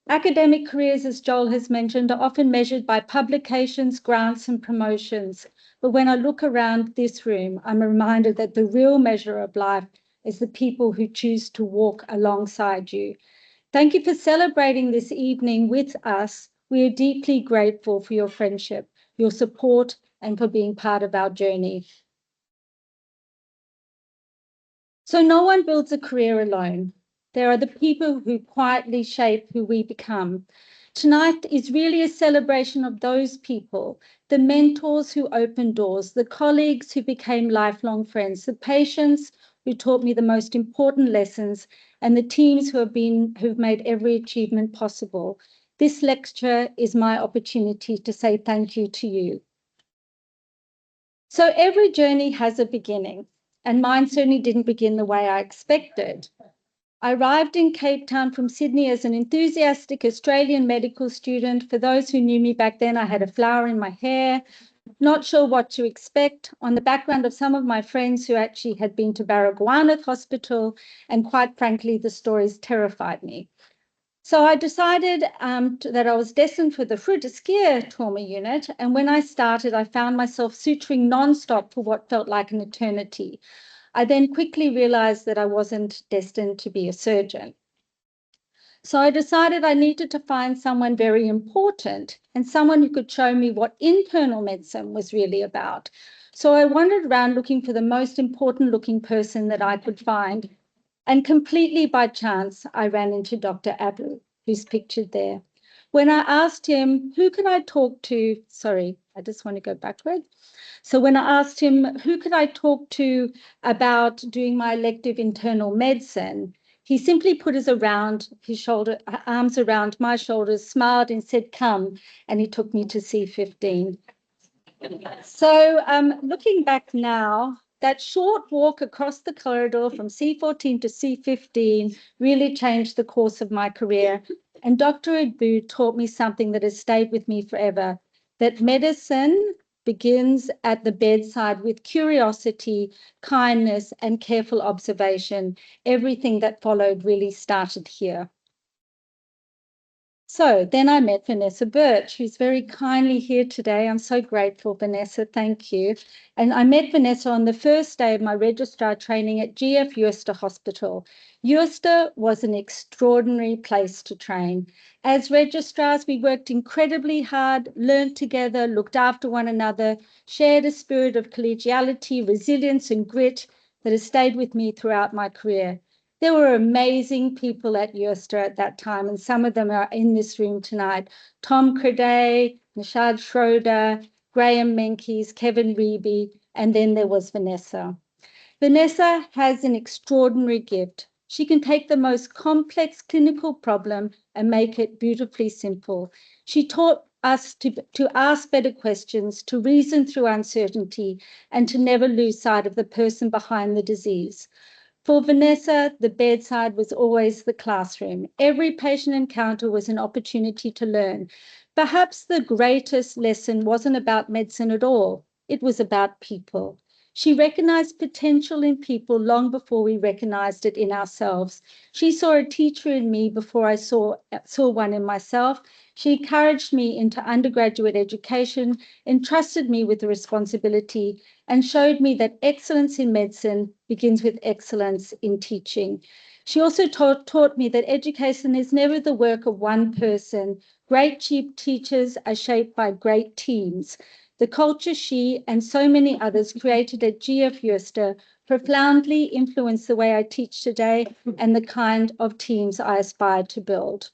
[SPEAKER 5] Academic careers, as Joel has mentioned, are often measured by publications, grants, and promotions. But when I look around this room, I'm reminded that the real measure of life is the people who choose to walk alongside you. Thank you for celebrating this evening with us. We are deeply grateful for your friendship, your support, and for being part of our journey. So no one builds a career alone. There are the people who quietly shape who we become. Tonight is really a celebration of those people, the mentors who opened doors, the colleagues who became lifelong friends, the patients who taught me the most important lessons, and the teams who've made every achievement possible. This lecture is my opportunity to say thank you to you. So every journey has a beginning, and mine certainly didn't begin the way I expected. I arrived in Cape Town from Sydney as an enthusiastic Australian medical student. For those who knew me back then, I had a flower in my hair, not sure what to expect, on the background of some of my friends who actually had been to Wearne Hospital, and quite frankly, the stories terrified me. So I decided that I was destined for the Fruit-Skier trauma unit, and when I started, I found myself suturing nonstop for what felt like an eternity. I then quickly realized that I wasn't destined to be a surgeon. So I decided I needed to find someone very important and someone who could show me what internal medicine was really about. So I wandered around looking for the most important looking person that I could find. And completely by chance, I ran into Dr. Abu, who's pictured there. When I asked him, who could I talk to? Sorry, I just want to go backward. So when I asked him, who could I talk to about doing my elective internal medicine? He simply put his arms around my shoulders, smiled and said, come, and he took me to C15. So looking back now, that short walk across the corridor from C14 to C15 really changed the course of my career. And Dr. Abu taught me something that has stayed with me forever, that medicine begins at the bedside with curiosity, kindness, and careful observation. Everything that followed really started here. So then I met Vanessa Birch, who's very kindly here today. I'm so grateful, Vanessa, thank you. And I met Vanessa on the first day of my registrar training at GF Worcester Hospital. Worcester was an extraordinary place to train. As registrars, we worked incredibly hard, learned together, looked after one another, shared a spirit of collegiality, resilience, and grit that has stayed with me throughout my career. There were amazing people at Ulster at that time, and some of them are in this room tonight. Tom Creday, Nishad Schroeder, Graham Menkes, Kevin Reeby, and then there was Vanessa. Vanessa has an extraordinary gift. She can take the most complex clinical problem and make it beautifully simple. She taught us to ask better questions, to reason through uncertainty, and to never lose sight of the person behind the disease. For Vanessa, the bedside was always the classroom. Every patient encounter was an opportunity to learn. Perhaps the greatest lesson wasn't about medicine at all. It was about people. She recognized potential in people long before we recognized it in ourselves. She saw a teacher in me before I saw one in myself. She encouraged me into undergraduate education, entrusted me with the responsibility, and showed me that excellence in medicine begins with excellence in teaching. She also taught me that education is never the work of one person. Great chief teachers are shaped by great teams. The culture she and so many others created at GF Ulster profoundly influenced the way I teach today and the kind of teams I aspire to build.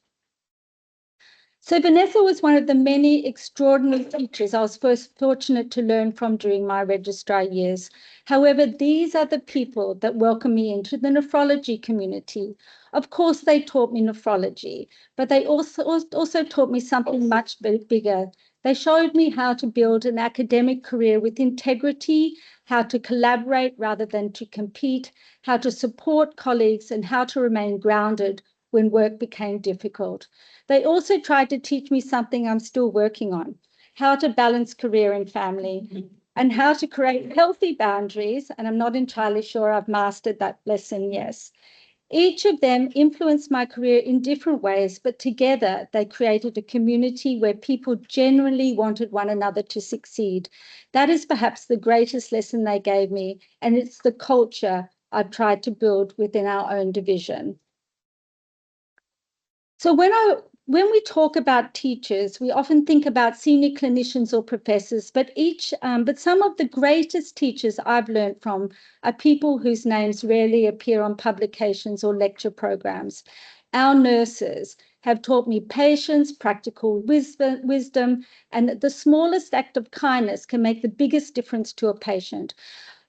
[SPEAKER 5] So Vanessa was one of the many extraordinary teachers I was first fortunate to learn from during my registrar years. However, these are the people that welcomed me into the nephrology community. Of course, they taught me nephrology, but they also taught me something much bigger. They showed me how to build an academic career with integrity, how to collaborate rather than to compete, how to support colleagues, and how to remain grounded when work became difficult. They also tried to teach me something I'm still working on, how to balance career and family, and how to create healthy boundaries. And I'm not entirely sure I've mastered that lesson, yes. Each of them influenced my career in different ways, but together they created a community where people genuinely wanted one another to succeed. That is perhaps the greatest lesson they gave me, and it's the culture I've tried to build within our own division. So when we talk about teachers, we often think about senior clinicians or professors, but some of the greatest teachers I've learned from are people whose names rarely appear on publications or lecture programs. Our nurses have taught me patience, practical wisdom, and that the smallest act of kindness can make the biggest difference to a patient.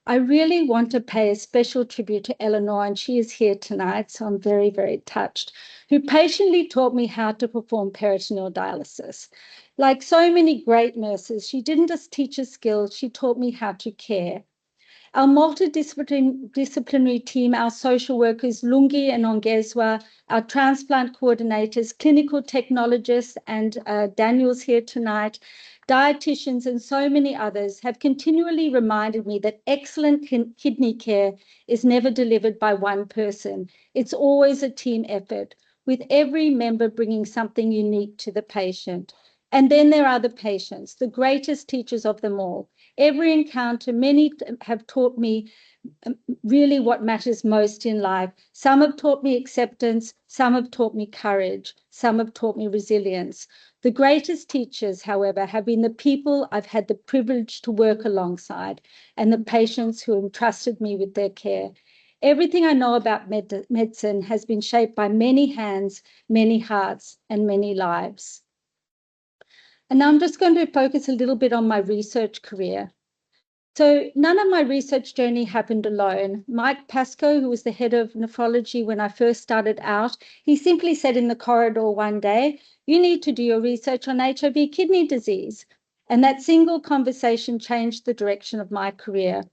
[SPEAKER 5] I really want to pay a special tribute to Eleanor, and she is here tonight, so I'm very, very touched, who patiently taught me how to perform peritoneal dialysis. Like so many great nurses, she didn't just teach us skills, she taught me how to care. Our multidisciplinary team, our social workers, Lungi and Ongezwa, our transplant coordinators, clinical technologists, and Daniel's here tonight, dietitians, and so many others have continually reminded me that excellent kidney care is never delivered by one person. It's always a team effort, with every member bringing something unique to the patient. And then there are the patients, the greatest teachers of them all. Every encounter, many have taught me really what matters most in life. Some have taught me acceptance, some have taught me courage, some have taught me resilience. The greatest teachers, however, have been the people I've had the privilege to work alongside and the patients who entrusted me with their care. Everything I know about medicine has been shaped by many hands, many hearts, and many lives. And now I'm just going to focus a little bit on my research career. So none of my research journey happened alone. Mike Pascoe, who was the head of nephrology when I first started out, he simply said in the corridor one day, "You need to do your research on HIV kidney disease." And that single conversation changed the direction of my career.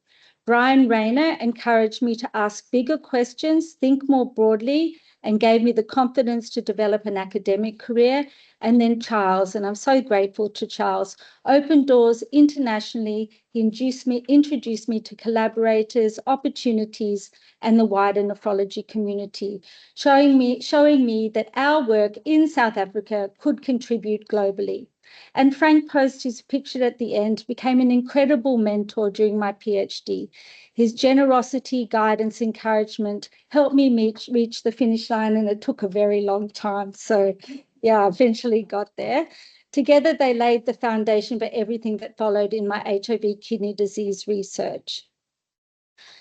[SPEAKER 5] Wearne encouraged me to ask bigger questions, think more broadly, and gave me the confidence to develop an academic career. And then Charles, and I'm so grateful to Charles, opened doors internationally. He introduced me to collaborators, opportunities, and the wider nephrology community, showing me that our work in South Africa could contribute globally. And Frank Post, who's pictured at the end, became an incredible mentor during my PhD. His generosity, guidance, encouragement helped me reach the finish line, and it took a very long time. So yeah, I eventually got there. Together, they laid the foundation for everything that followed in my HIV kidney disease research.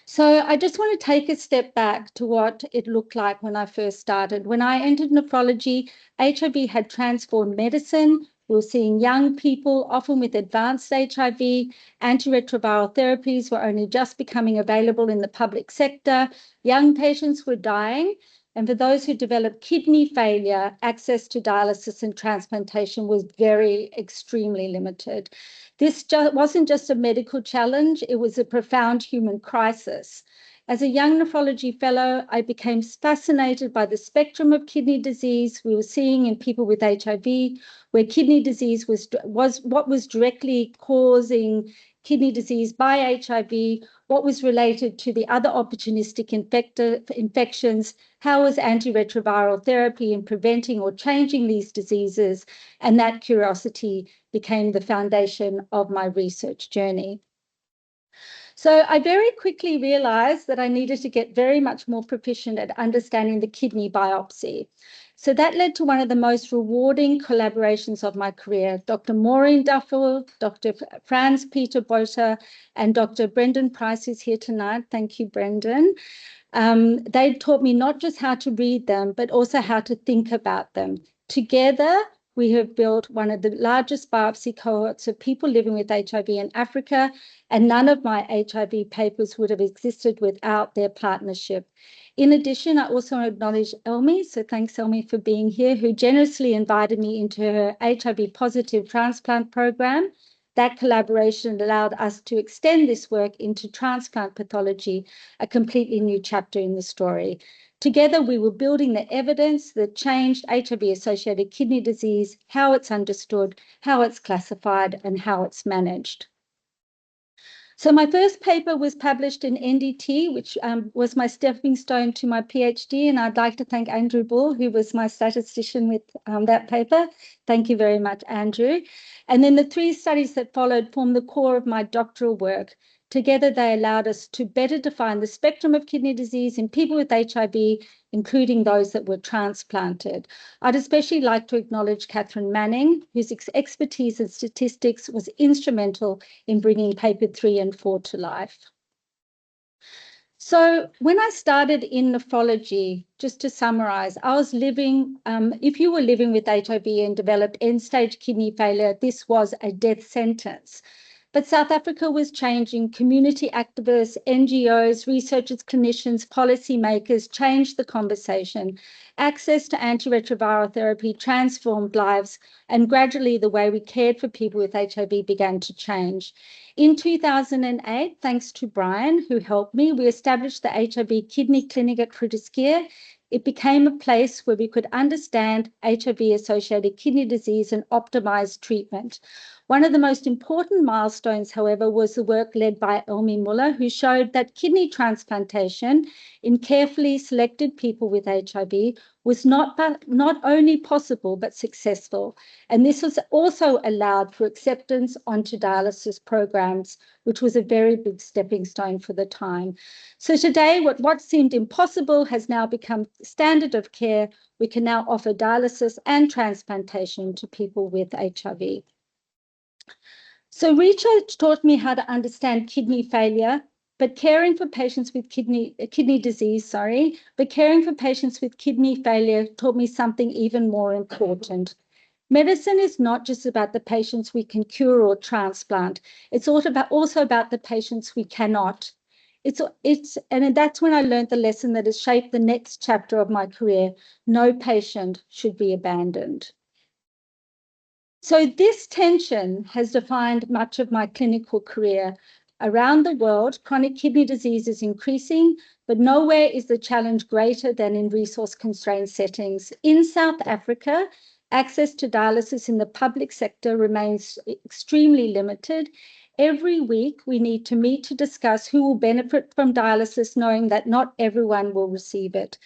[SPEAKER 5] So I just want to take a step back to what it looked like when I first started. When I entered nephrology, HIV had transformed medicine. We were seeing young people, often with advanced HIV. Antiretroviral therapies were only just becoming available in the public sector. Young patients were dying. And for those who developed kidney failure, access to dialysis and transplantation was very extremely limited. This wasn't just a medical challenge, it was a profound human crisis. As a young nephrology fellow, I became fascinated by the spectrum of kidney disease we were seeing in people with HIV, where kidney disease was what was directly causing kidney disease by HIV, what was related to the other opportunistic infections, how was antiretroviral therapy in preventing or changing these diseases, and that curiosity became the foundation of my research journey. So I very quickly realized that I needed to get very much more proficient at understanding the kidney biopsy. So that led to one of the most rewarding collaborations of my career. Dr. Maureen Duffel, Dr. Franz Peter Botha, and Dr. Brendan Price is here tonight. Thank you, Brendan. They taught me not just how to read them, but also how to think about them. Together, we have built one of the largest biopsy cohorts of people living with HIV in Africa, and none of my HIV papers would have existed without their partnership. In addition, I also acknowledge Elmi, so thanks Elmi for being here, who generously invited me into her HIV positive transplant program. That collaboration allowed us to extend this work into transplant pathology, a completely new chapter in the story. Together, we were building the evidence that changed HIV-associated kidney disease, how it's understood, how it's classified, and how it's managed. So my first paper was published in NDT, which was my stepping stone to my PhD, and I'd like to thank Andrew Bull, who was my statistician with that paper. Thank you very much, Andrew. And then the 3 studies that followed formed the core of my doctoral work. Together, they allowed us to better define the spectrum of kidney disease in people with HIV, including those that were transplanted. I'd especially like to acknowledge Catherine Manning, whose expertise in statistics was instrumental in bringing paper 3 and 4 to life. So when I started in nephrology, just to summarize, I was living, if you were living with HIV and developed end-stage kidney failure, this was a death sentence. But South Africa was changing. Community activists, NGOs, researchers, clinicians, policymakers changed the conversation. Access to antiretroviral therapy transformed lives, and gradually the way we cared for people with HIV began to change. In 2008, thanks to Brian, who helped me, we established the HIV Kidney Clinic at Groote It became a place where we could understand HIV-associated kidney disease and optimize treatment. One of the most important milestones, however, was the work led by Elmi Muller, who showed that kidney transplantation in carefully selected people with HIV was not only possible, but successful. And this was also allowed for acceptance onto dialysis programs, which was a very big stepping stone for the time. So today, what seemed impossible has now become standard of care. We can now offer dialysis and transplantation to people with HIV. So research taught me how to understand kidney failure, but caring for patients with kidney disease, but caring for patients with kidney failure taught me something even more important. Medicine is not just about the patients we can cure or transplant. It's also about the patients we cannot. And that's when I learned the lesson that has shaped the next chapter of my career. No patient should be abandoned. So this tension has defined much of my clinical career. Around the world, chronic kidney disease is increasing, but nowhere is the challenge greater than in resource-constrained settings. In South Africa, access to dialysis in the public sector remains extremely limited. Every week, we need to meet to discuss who will benefit from dialysis, knowing that not everyone will receive it.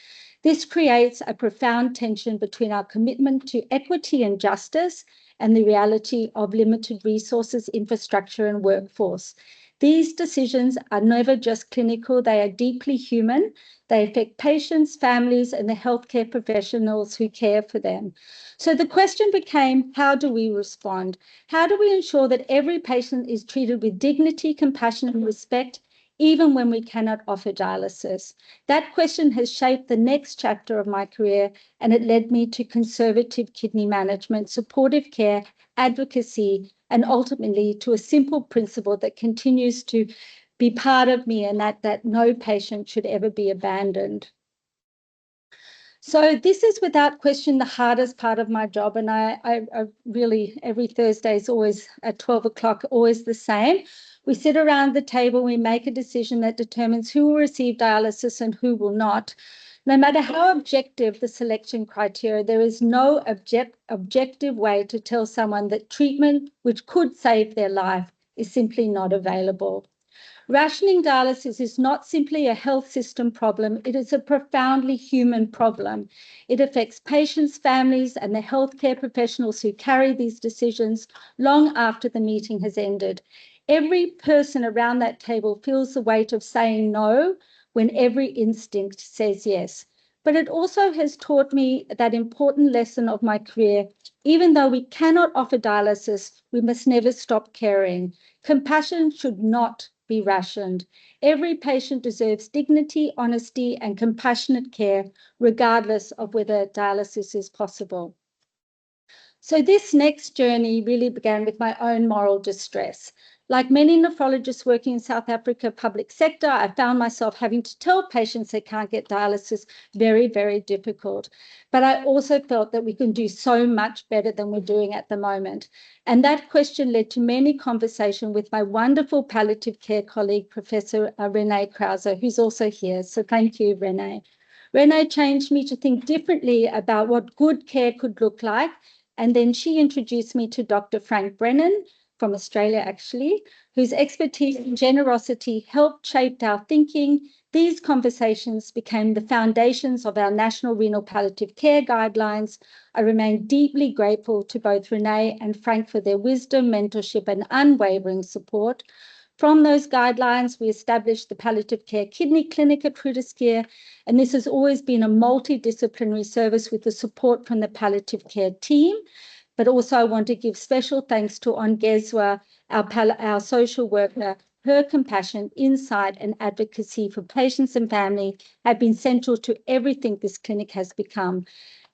[SPEAKER 5] This creates a profound tension between our commitment to equity and justice and the reality of limited resources, infrastructure, and workforce. These decisions are never just clinical, they are deeply human. They affect patients, families, and the healthcare professionals who care for them. So the question became, how do we respond? How do we ensure that every patient is treated with dignity, compassion, and respect, even when we cannot offer dialysis? That question has shaped the next chapter of my career, and it led me to conservative kidney management, supportive care, advocacy, and ultimately to a simple principle that continues to be part of me, and that no patient should ever be abandoned. So this is without question the hardest part of my job, and I really, every Thursday is always at 12 o'clock, always the same. We sit around the table, we make a decision that determines who will receive dialysis and who will not. No matter how objective the selection criteria, there is no objective way to tell someone that treatment which could save their life is simply not available. Rationing dialysis is not simply a health system problem, it is a profoundly human problem. It affects patients, families, and the healthcare professionals who carry these decisions long after the meeting has ended. Every person around that table feels the weight of saying no when every instinct says yes. But it also has taught me that important lesson of my career. Even though we cannot offer dialysis, we must never stop caring. Compassion should not be rationed. Every patient deserves dignity, honesty, and compassionate care, regardless of whether dialysis is possible. So this next journey really began with my own moral distress. Like many nephrologists working in South Africa public sector, I found myself having to tell patients they can't get dialysis very, very difficult. But I also felt that we can do so much better than we're doing at the moment. And that question led to many conversations with my wonderful palliative care colleague, Professor Werne Krause, who's also here. So thank you, Werne. Werne changed me to think differently about what good care could look like. And then she introduced me to Dr. Frank Brennan, from Australia actually, whose expertise and generosity helped shape our thinking. These conversations became the foundations of our National Renal Palliative Care Guidelines. I remain deeply grateful to both Werne and Frank for their wisdom, mentorship, and unwavering support. From those guidelines, we established the Palliative Care Kidney Clinic at Groote, and this has always been a multidisciplinary service with the support from the palliative care team. But also I want to give special thanks to Ongezwa, our social worker. Her compassion, insight, and advocacy for patients and family have been central to everything this clinic has become.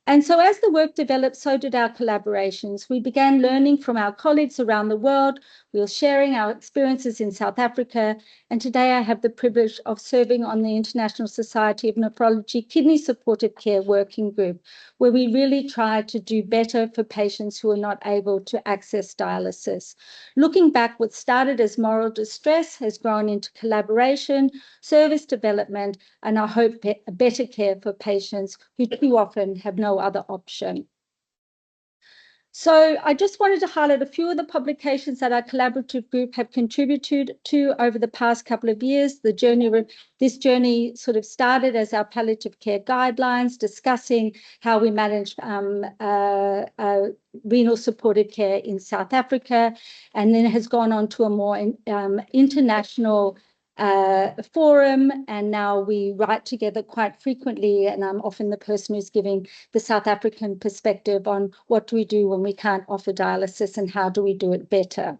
[SPEAKER 5] And so as the work developed, so did our collaborations. We began learning from our colleagues around the world. We were sharing our experiences in South Africa. And today I have the privilege of serving on the International Society of Nephrology Kidney Supportive Care Working Group, where we really try to do better for patients who are not able to access dialysis. Looking back, what started as moral distress has grown into collaboration, service development, and I hope better care for patients who too often have no other option. So I just wanted to highlight a few of the publications that our collaborative group have contributed to over the past couple of years. This journey sort of started as our palliative care guidelines, discussing how we manage renal supportive care in South Africa, and then has gone on to a more international forum, and now we write together quite frequently, and I'm often the person who's giving the South African perspective on what do we do when we can't offer dialysis and how do we do it better.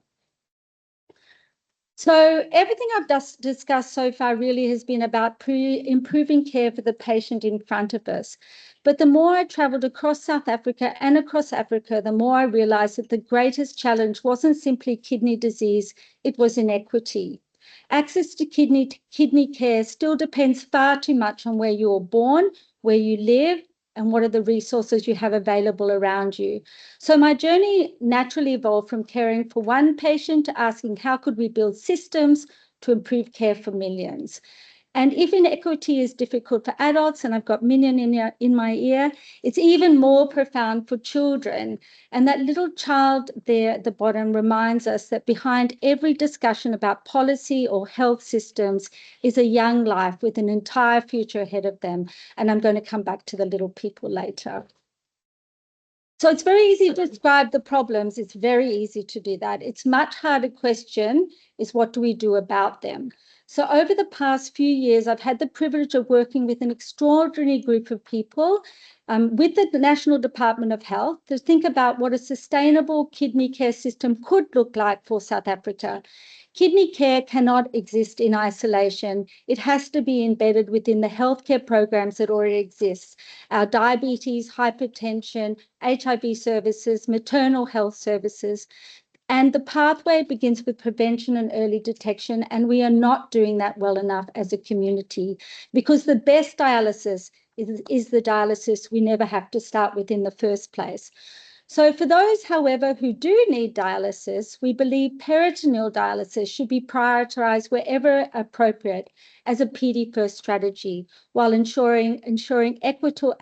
[SPEAKER 5] So everything I've just discussed so far really has been about improving care for the patient in front of us. But the more I traveled across South Africa and across Africa, the more I realized that the greatest challenge wasn't simply kidney disease, it was inequity. Access to kidney care still depends far too much on where you were born, where you live, and what are the resources you have available around you. So my journey naturally evolved from caring for one patient to asking how could we build systems to improve care for millions. And if inequity is difficult for adults, and I've got Minion in my ear, it's even more profound for children. And that little child there at the bottom reminds us that behind every discussion about policy or health systems is a young life with an entire future ahead of them. And I'm going to come back to the little people later. So it's very easy to describe the problems. It's very easy to do that. It's much harder question is what do we do about them? So over the past few years, I've had the privilege of working with an extraordinary group of people with the National Department of Health to think about what a sustainable kidney care system could look like for South Africa. Kidney care cannot exist in isolation. It has to be embedded within the healthcare programs that already exist. Our diabetes, hypertension, HIV services, maternal health services. And the pathway begins with prevention and early detection, and we are not doing that well enough as a community, because the best dialysis is the dialysis we never have to start with in the first place. So for those, however, who do need dialysis, we believe peritoneal dialysis should be prioritized wherever appropriate as a PD first strategy, while ensuring equitable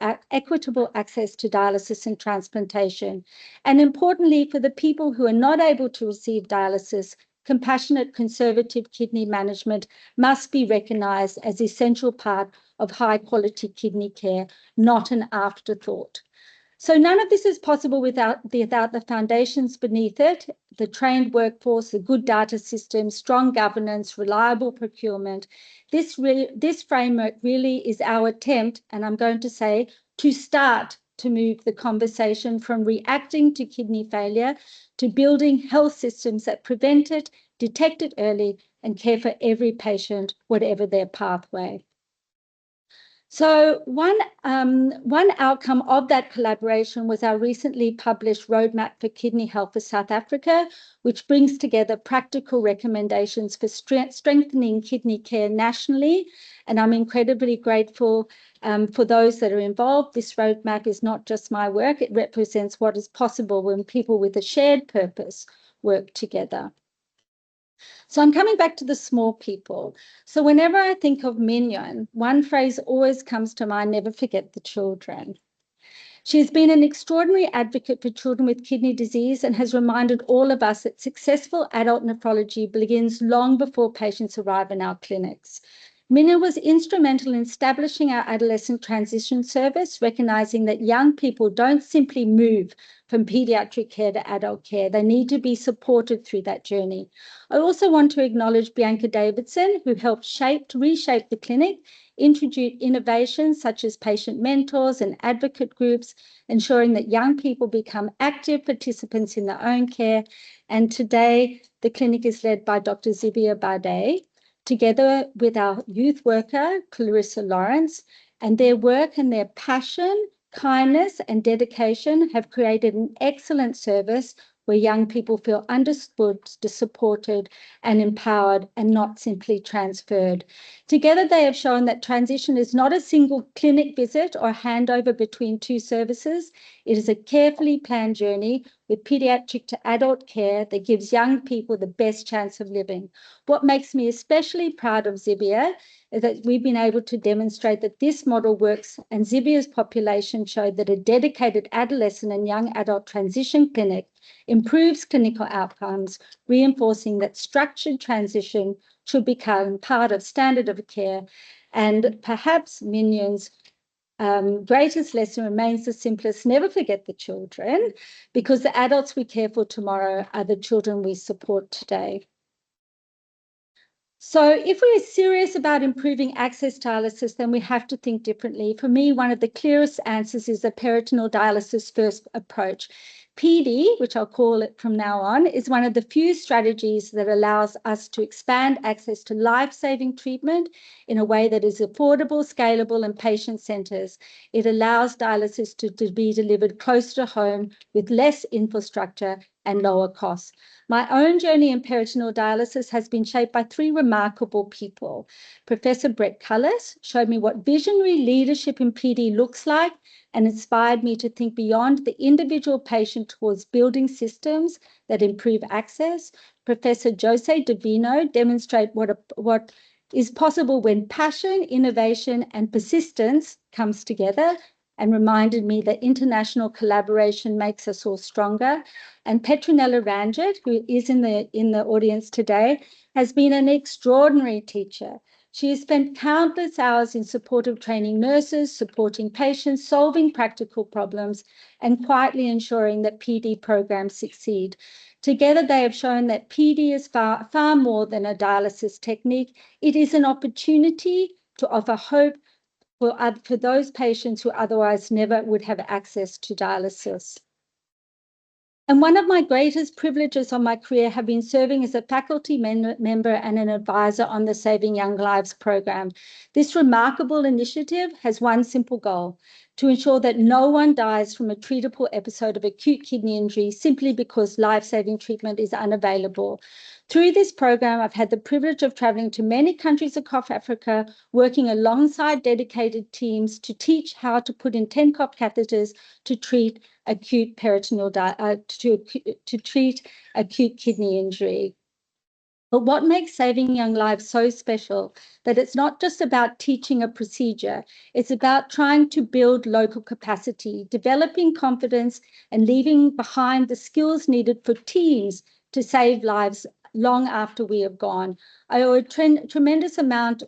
[SPEAKER 5] access to dialysis and transplantation. And importantly, for the people who are not able to receive dialysis, compassionate conservative kidney management must be recognized as an essential part of high quality kidney care, not an afterthought. So none of this is possible without the foundations beneath it, the trained workforce, the good data systems, strong governance, reliable procurement. This framework really is our attempt, and I'm going to say, to start to move the conversation from reacting to kidney failure to building health systems that prevent it, detect it early, and care for every patient, whatever their pathway. So one outcome of that collaboration was our recently published Roadmap for Kidney Health for South Africa, which brings together practical recommendations for strengthening kidney care nationally. And I'm incredibly grateful for those that are involved. This roadmap is not just my work, it represents what is possible when people with a shared purpose work together. So I'm coming back to the small people. So whenever I think of Mignon, one phrase always comes to mind: never forget the children. She has been an extraordinary advocate for children with kidney disease and has reminded all of us that successful adult nephrology begins long before patients arrive in our clinics. Mignon was instrumental in establishing our adolescent transition service, recognizing that young people don't simply move from pediatric care to adult care. They need to be supported through that journey. I also want to acknowledge Bianca Davidson, who helped reshape the clinic, introduce innovations such as patient mentors and advocate groups, ensuring that young people become active participants in their own care. And today, the clinic is led by Dr. Zibia Bade, together with our youth worker, Clarissa Lawrence, and their work and their passion, kindness, and dedication have created an excellent service where young people feel understood, supported, and empowered, and not simply transferred. Together, they have shown that transition is not a single clinic visit or handover between two services. It is a carefully planned journey with pediatric to adult care that gives young people the best chance of living. What makes me especially proud of Zibia is that we've been able to demonstrate that this model works, and Zibia's population showed that a dedicated adolescent and young adult transition clinic improves clinical outcomes, reinforcing that structured transition should become part of standard of care. And perhaps Mignon's greatest lesson remains the simplest: never forget the children, because the adults we care for tomorrow are the children we support today. So if we're serious about improving access to dialysis, then we have to think differently. For me, one of the clearest answers is a peritoneal dialysis first approach. PD, which I'll call it from now on, is one of the few strategies that allows us to expand access to life-saving treatment in a way that is affordable, scalable, and patient-centered. It allows dialysis to be delivered closer to home with less infrastructure and lower costs. My own journey in peritoneal dialysis has been shaped by three remarkable people. Professor Brett Cullis showed me what visionary leadership in PD looks like and inspired me to think beyond the individual patient towards building systems that improve access. Professor Jose Divino demonstrated what is possible when passion, innovation, and persistence comes together, and reminded me that international collaboration makes us all stronger. And Petronella Ranjit, who is in the audience today, has been an extraordinary teacher. She has spent countless hours in support of training nurses, supporting patients, solving practical problems, and quietly ensuring that PD programs succeed. Together, they have shown that PD is far more than a dialysis technique. It is an opportunity to offer hope for those patients who otherwise never would have access to dialysis. And one of my greatest privileges of my career have been serving as a faculty member and an advisor on the Saving Young Lives program. This remarkable initiative has one simple goal: to ensure that no one dies from a treatable episode of acute kidney injury simply because life-saving treatment is unavailable. Through this program, I've had the privilege of traveling to many countries across Africa, working alongside dedicated teams to teach how to put in 10-cop catheters to treat acute peritoneal to treat acute kidney injury. But what makes Saving Young Lives so special, that it's not just about teaching a procedure, it's about trying to build local capacity, developing confidence, and leaving behind the skills needed for teams to save lives long after we have gone. I owe a tremendous amount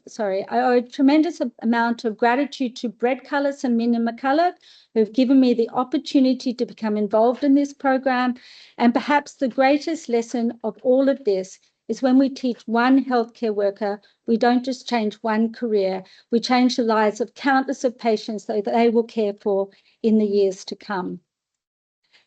[SPEAKER 5] of gratitude to Brett Cullis and Mina McCullough, who have given me the opportunity to become involved in this program. And perhaps the greatest lesson of all of this is when we teach one healthcare worker, we don't just change one career, we change the lives of countless of patients that they will care for in the years to come.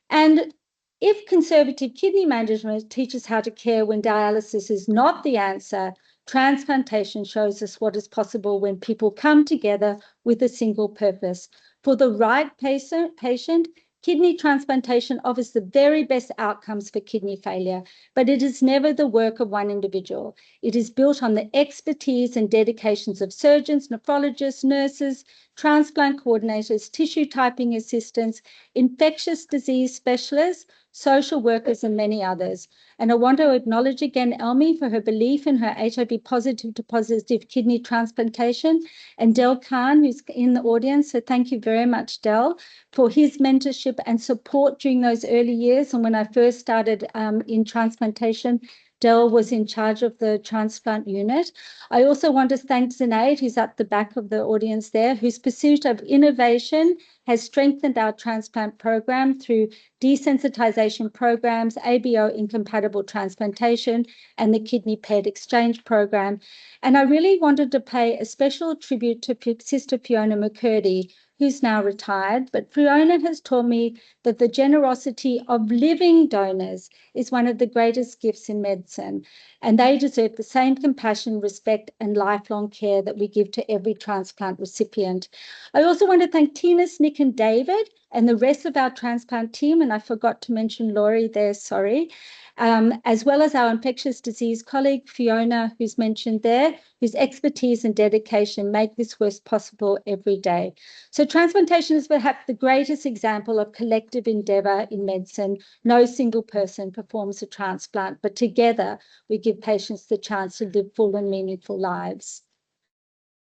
[SPEAKER 5] And if conservative kidney management teaches how to care when dialysis is not the answer, transplantation shows us what is possible when people come together with a single purpose. For the right patient, kidney transplantation offers the very best outcomes for kidney failure, but it is never the work of one individual. It is built on the expertise and dedications of surgeons, nephrologists, nurses, transplant coordinators, tissue typing assistants, infectious disease specialists, social workers, and many others. And I want to acknowledge again Elmi for her belief in her HIV positive to positive kidney transplantation, and Del Khan, who's in the audience. So thank you very much, Del, for his mentorship and support during those early years. And when I first started in transplantation, Del was in charge of the transplant unit. I also want to thank Sinead, who's at the back of the audience there, whose pursuit of innovation has strengthened our transplant program through desensitization programs, ABO incompatible transplantation, and the kidney paired exchange program. And I really wanted to pay a special tribute to Sister Fiona McCurdy, who's now retired, but Fiona has taught me that the generosity of living donors is one of the greatest gifts in medicine, and they deserve the same compassion, respect, and lifelong care that we give to every transplant recipient. I also want to thank Tina, Nick, and David, and the rest of our transplant team, and I forgot to mention Laurie there, sorry, as well as our infectious disease colleague, Fiona, who's mentioned there, whose expertise and dedication make this work possible every day. So transplantation is perhaps the greatest example of collective endeavour in medicine. No single person performs a transplant, but together we give patients the chance to live full and meaningful lives.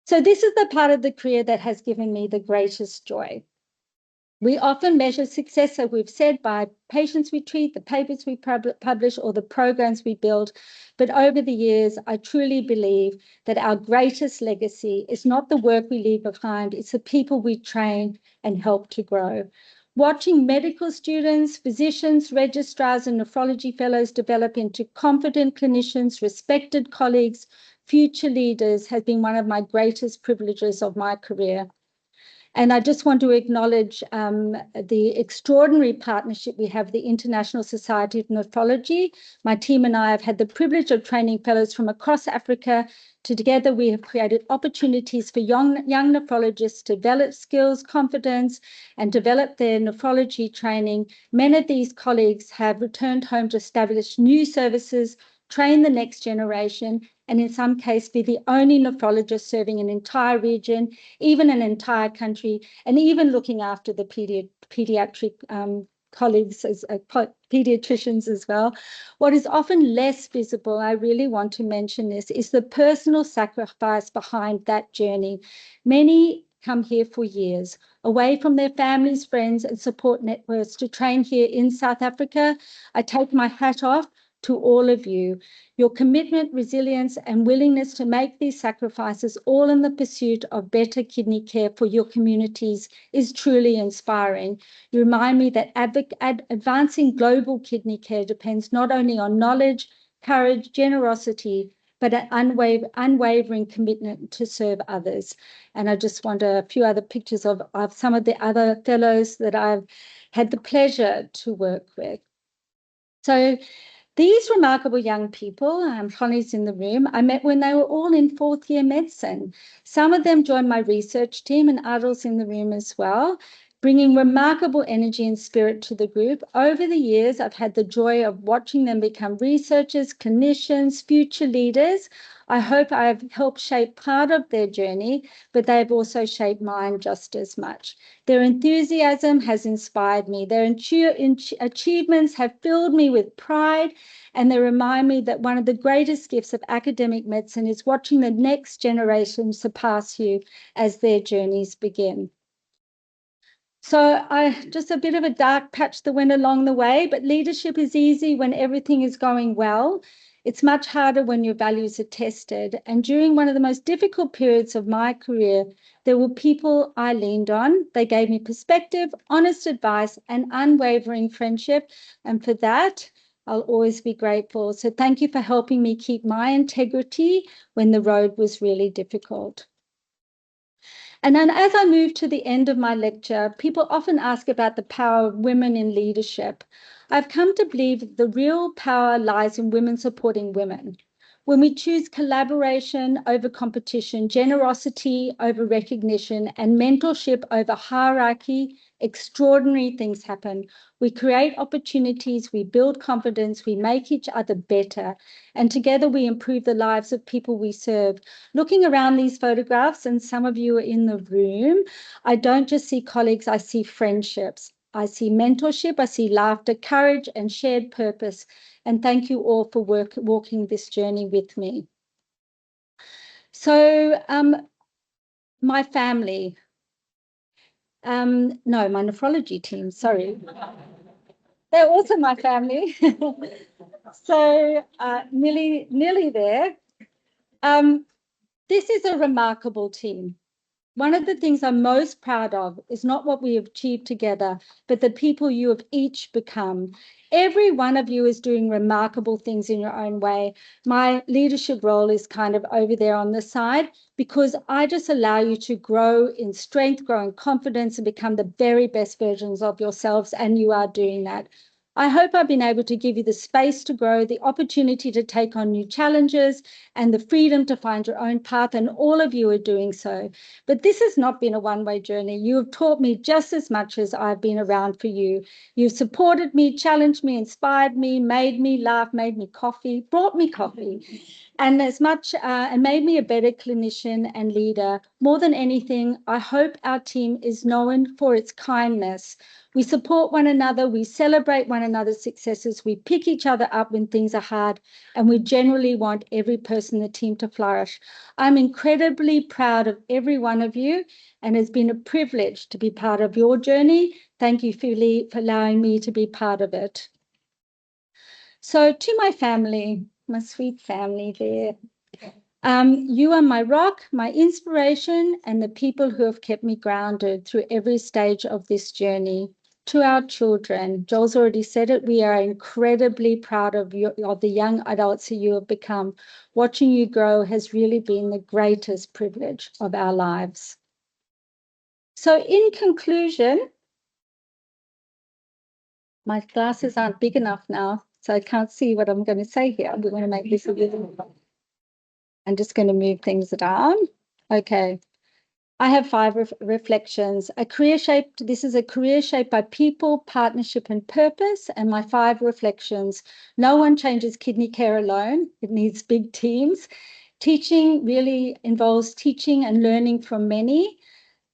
[SPEAKER 5] So this is the part of the career that has given me the greatest joy. We often measure success, as we've said, by patients we treat, the papers we publish, or the programs we build. But over the years, I truly believe that our greatest legacy is not the work we leave behind, it's the people we train and help to grow. Watching medical students, physicians, registrars, and nephrology fellows develop into confident clinicians, respected colleagues, future leaders has been one of my greatest privileges of my career. And I just want to acknowledge the extraordinary partnership we have, the International Society of Nephrology. My team and I have had the privilege of training fellows from across Africa. Together, we have created opportunities for young nephrologists to develop skills, confidence, and develop their nephrology training. Many of these colleagues have returned home to establish new services, train the next generation, and in some cases be the only nephrologist serving an entire region, even an entire country, and even looking after the pediatric colleagues as pediatricians as well. What is often less visible, I really want to mention this, is the personal sacrifice behind that journey. Many come here for years, away from their families, friends, and support networks to train here in South Africa. I take my hat off to all of you. Your commitment, resilience, and willingness to make these sacrifices, all in the pursuit of better kidney care for your communities, is truly inspiring. You remind me that advancing global kidney care depends not only on knowledge, courage, generosity, but an unwavering commitment to serve others. And I just want a few other pictures of some of the other fellows that I've had the pleasure to work with. So these remarkable young people, colleagues in the room, I met when they were all in fourth year medicine. Some of them joined my research team, and others in the room as well, bringing remarkable energy and spirit to the group. Over the years, I've had the joy of watching them become researchers, clinicians, future leaders. I hope I've helped shape part of their journey, but they've also shaped mine just as much. Their enthusiasm has inspired me. Their achievements have filled me with pride, and they remind me that one of the greatest gifts of academic medicine is watching the next generation surpass you as their journeys begin. So just a bit of a dark patch that went along the way, but leadership is easy when everything is going well. It's much harder when your values are tested. And during one of the most difficult periods of my career, there were people I leaned on. They gave me perspective, honest advice, and unwavering friendship. And for that, I'll always be grateful. So thank you for helping me keep my integrity when the road was really difficult. And then as I move to the end of my lecture, people often ask about the power of women in leadership. I've come to believe that the real power lies in women supporting women. When we choose collaboration over competition, generosity over recognition, and mentorship over hierarchy, extraordinary things happen. We create opportunities, we build confidence, we make each other better, and together we improve the lives of people we serve. Looking around these photographs, and some of you are in the room, I don't just see colleagues, I see friendships. I see mentorship, I see laughter, courage, and shared purpose. And thank you all for walking this journey with me. So my family, no, my nephrology team, sorry. They're also my family. So nearly there. This is a remarkable team. One of the things I'm most proud of is not what we have achieved together, but the people you have each become. Every one of you is doing remarkable things in your own way. My leadership role is kind of over there on the side because I just allow you to grow in strength, grow in confidence, and become the very best versions of yourselves, and you are doing that. I hope I've been able to give you the space to grow, the opportunity to take on new challenges, and the freedom to find your own path, and all of you are doing so. But this has not been a one-way journey. You have taught me just as much as I've been around for you. You've supported me, challenged me, inspired me, made me laugh, made me coffee, brought me coffee, and and made me a better clinician and leader. More than anything, I hope our team is known for its kindness. We support one another, we celebrate one another's successes, we pick each other up when things are hard, and we generally want every person in the team to flourish. I'm incredibly proud of every one of you, and it's been a privilege to be part of your journey. Thank you, Philly, for allowing me to be part of it. So to my family, my sweet family there, you are my rock, my inspiration, and the people who have kept me grounded through every stage of this journey. To our children, Joel's already said it, we are incredibly proud of the young adults who you have become. Watching you grow has really been the greatest privilege of our lives. So in conclusion, my glasses aren't big enough now, so I can't see what I'm going to say here. We're going to make this a little. I'm just going to move things down. Okay. I have 5 reflections. This is a career shaped by people, partnership, and purpose. And my 5 reflections. No one changes kidney care alone. It needs big teams. Teaching really involves teaching and learning from many.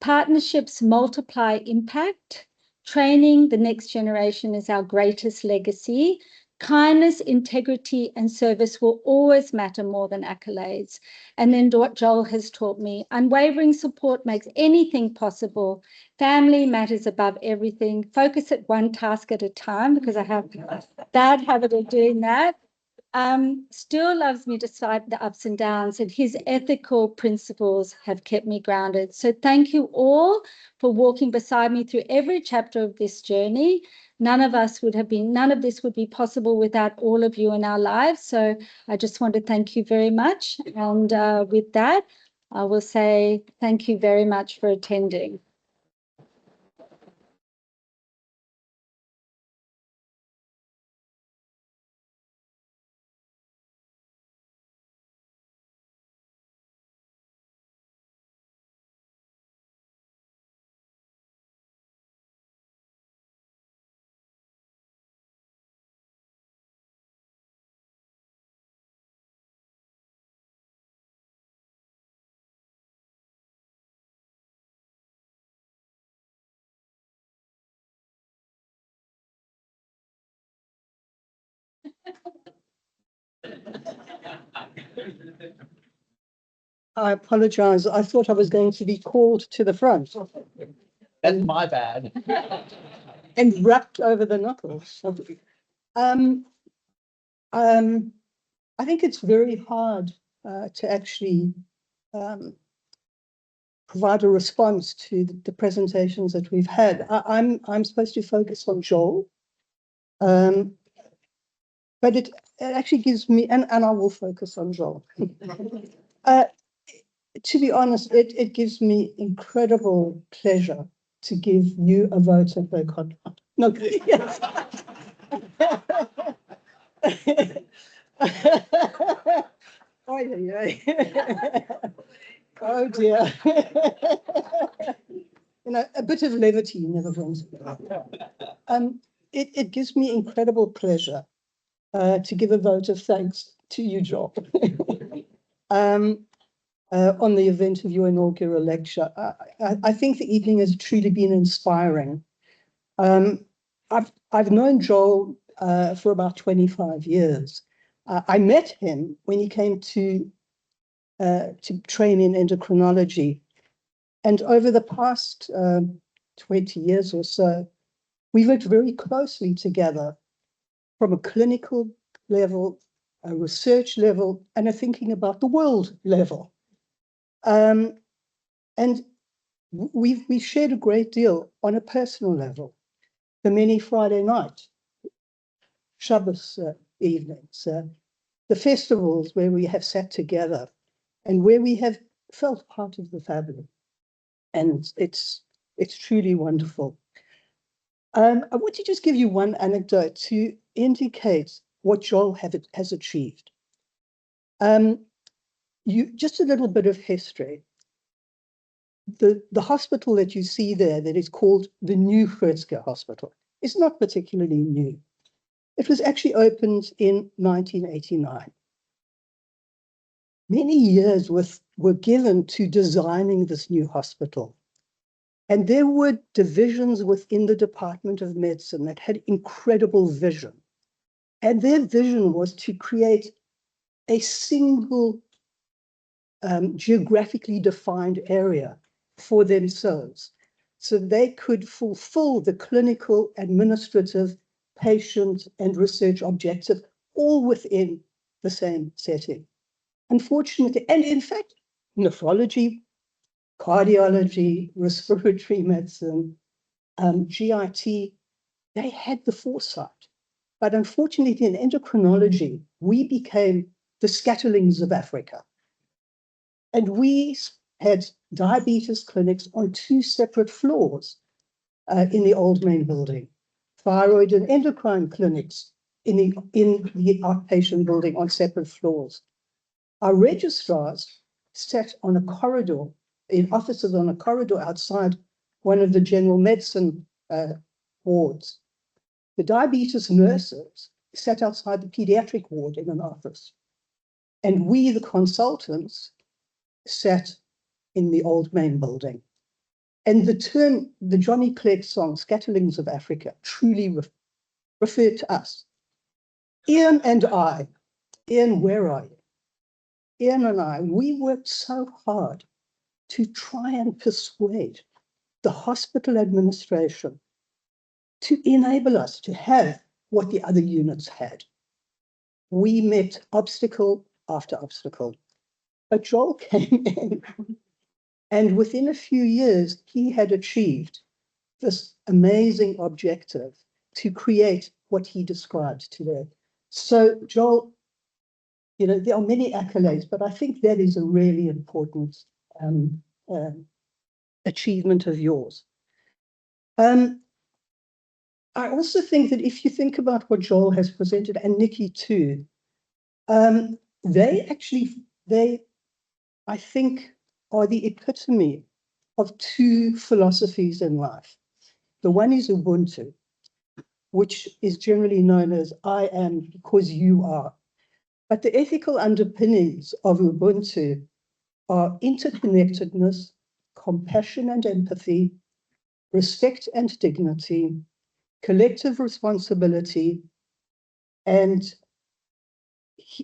[SPEAKER 5] Partnerships multiply impact. Training the next generation is our greatest legacy. Kindness, integrity, and service will always matter more than accolades. And then what Joel has taught me, unwavering support makes anything possible. Family matters above everything. Focus at one task at a time, because I have a bad habit of doing that. Still loves me despite the ups and downs, and his ethical principles have kept me grounded. So thank you all for walking beside me through every chapter of this journey. None of this would be possible without all of you in our lives. So I just want to thank you very much. And with that, I will say thank you very much for attending.
[SPEAKER 2] I apologize. I thought I was going to be called to the front
[SPEAKER 1] That's my bad.
[SPEAKER 2] and rapped over the knuckles. I think it's very hard to actually provide a response to the presentations that we've had. I'm supposed to focus on Joel, but it actually gives me, and I will focus on Joel. To be honest, it gives me incredible pleasure to give you a vote of no conduct. No, yes. Oh, yeah. Oh dear. You know, a bit of levity never wrong. It gives me incredible pleasure to give a vote of thanks to you, Joel, on the event of your inaugural lecture. I think the evening has truly been inspiring. I've known Joel for about 25 years. I met him when he came to train in endocrinology. And over the past 20 years or so, we worked very closely together from a clinical level, a research level, and a thinking about the world level. And we shared a great deal on a personal level. The many Friday night Shabbos evenings, the festivals where we have sat together and where we have felt part of the family. And it's truly wonderful. I want to just give you one anecdote to indicate what Joel has achieved. Just a little bit of history. The hospital that you see there that is called the New Werne Hospital is not particularly new. It was actually opened in 1989. Many years were given to designing this new hospital. And there were divisions within the Department of Medicine that had incredible vision. And their vision was to create a single geographically defined area for themselves, so they could fulfill the clinical, administrative, patient, and research objective all within the same setting. Unfortunately, and in fact, nephrology, cardiology, respiratory medicine, GIT, they had the foresight. But unfortunately, in endocrinology, we became the scatterlings of Africa. And we had diabetes clinics on 2 separate floors in the old main building, thyroid and endocrine clinics in the outpatient building on separate floors. Our registrars sat on a corridor, in offices on a corridor outside one of the general medicine wards. The diabetes nurses sat outside the pediatric ward in an office. And we, the consultants, sat in the old main building. And the term, the Johnny Clegg song, Scatterlings of Africa, truly referred to us. Ian and I, Ian, where are you? Ian and I, we worked so hard to try and persuade the hospital administration to enable us to have what the other units had.
[SPEAKER 6] we met obstacle after obstacle. But Joel came in, and within a few years, he had achieved this amazing objective to create what he described today. So Joel, you know, there are many accolades, but I think that is a really important achievement of yours. I also think that if you think about what Joel has presented, and Nikki too, they, I think, are the epitome of two philosophies in life. The one is Ubuntu, which is generally known as I am because you are. But the ethical underpinnings of Ubuntu are interconnectedness, compassion and empathy, respect and dignity, collective responsibility, and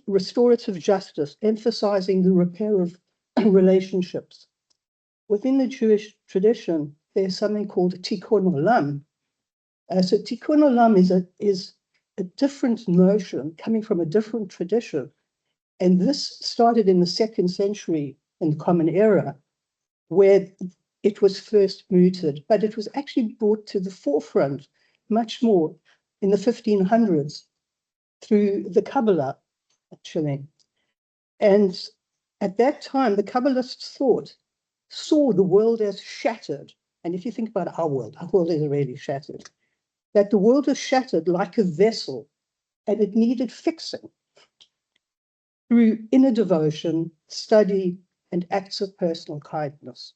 [SPEAKER 6] restorative justice, emphasizing the repair of relationships. Within the Jewish tradition, there's something called tikkun olam. So tikkun olam is a different notion coming from a different tradition. And this started in the 2nd century in the Common Era, where it was first mooted, but it was actually brought to the forefront much more in the 1500s through the Kabbalah, actually. And at that time, the Kabbalists saw the world as shattered. And if you think about our world is really shattered. That the world is shattered like a vessel, and it needed fixing through inner devotion, study, and acts of personal kindness.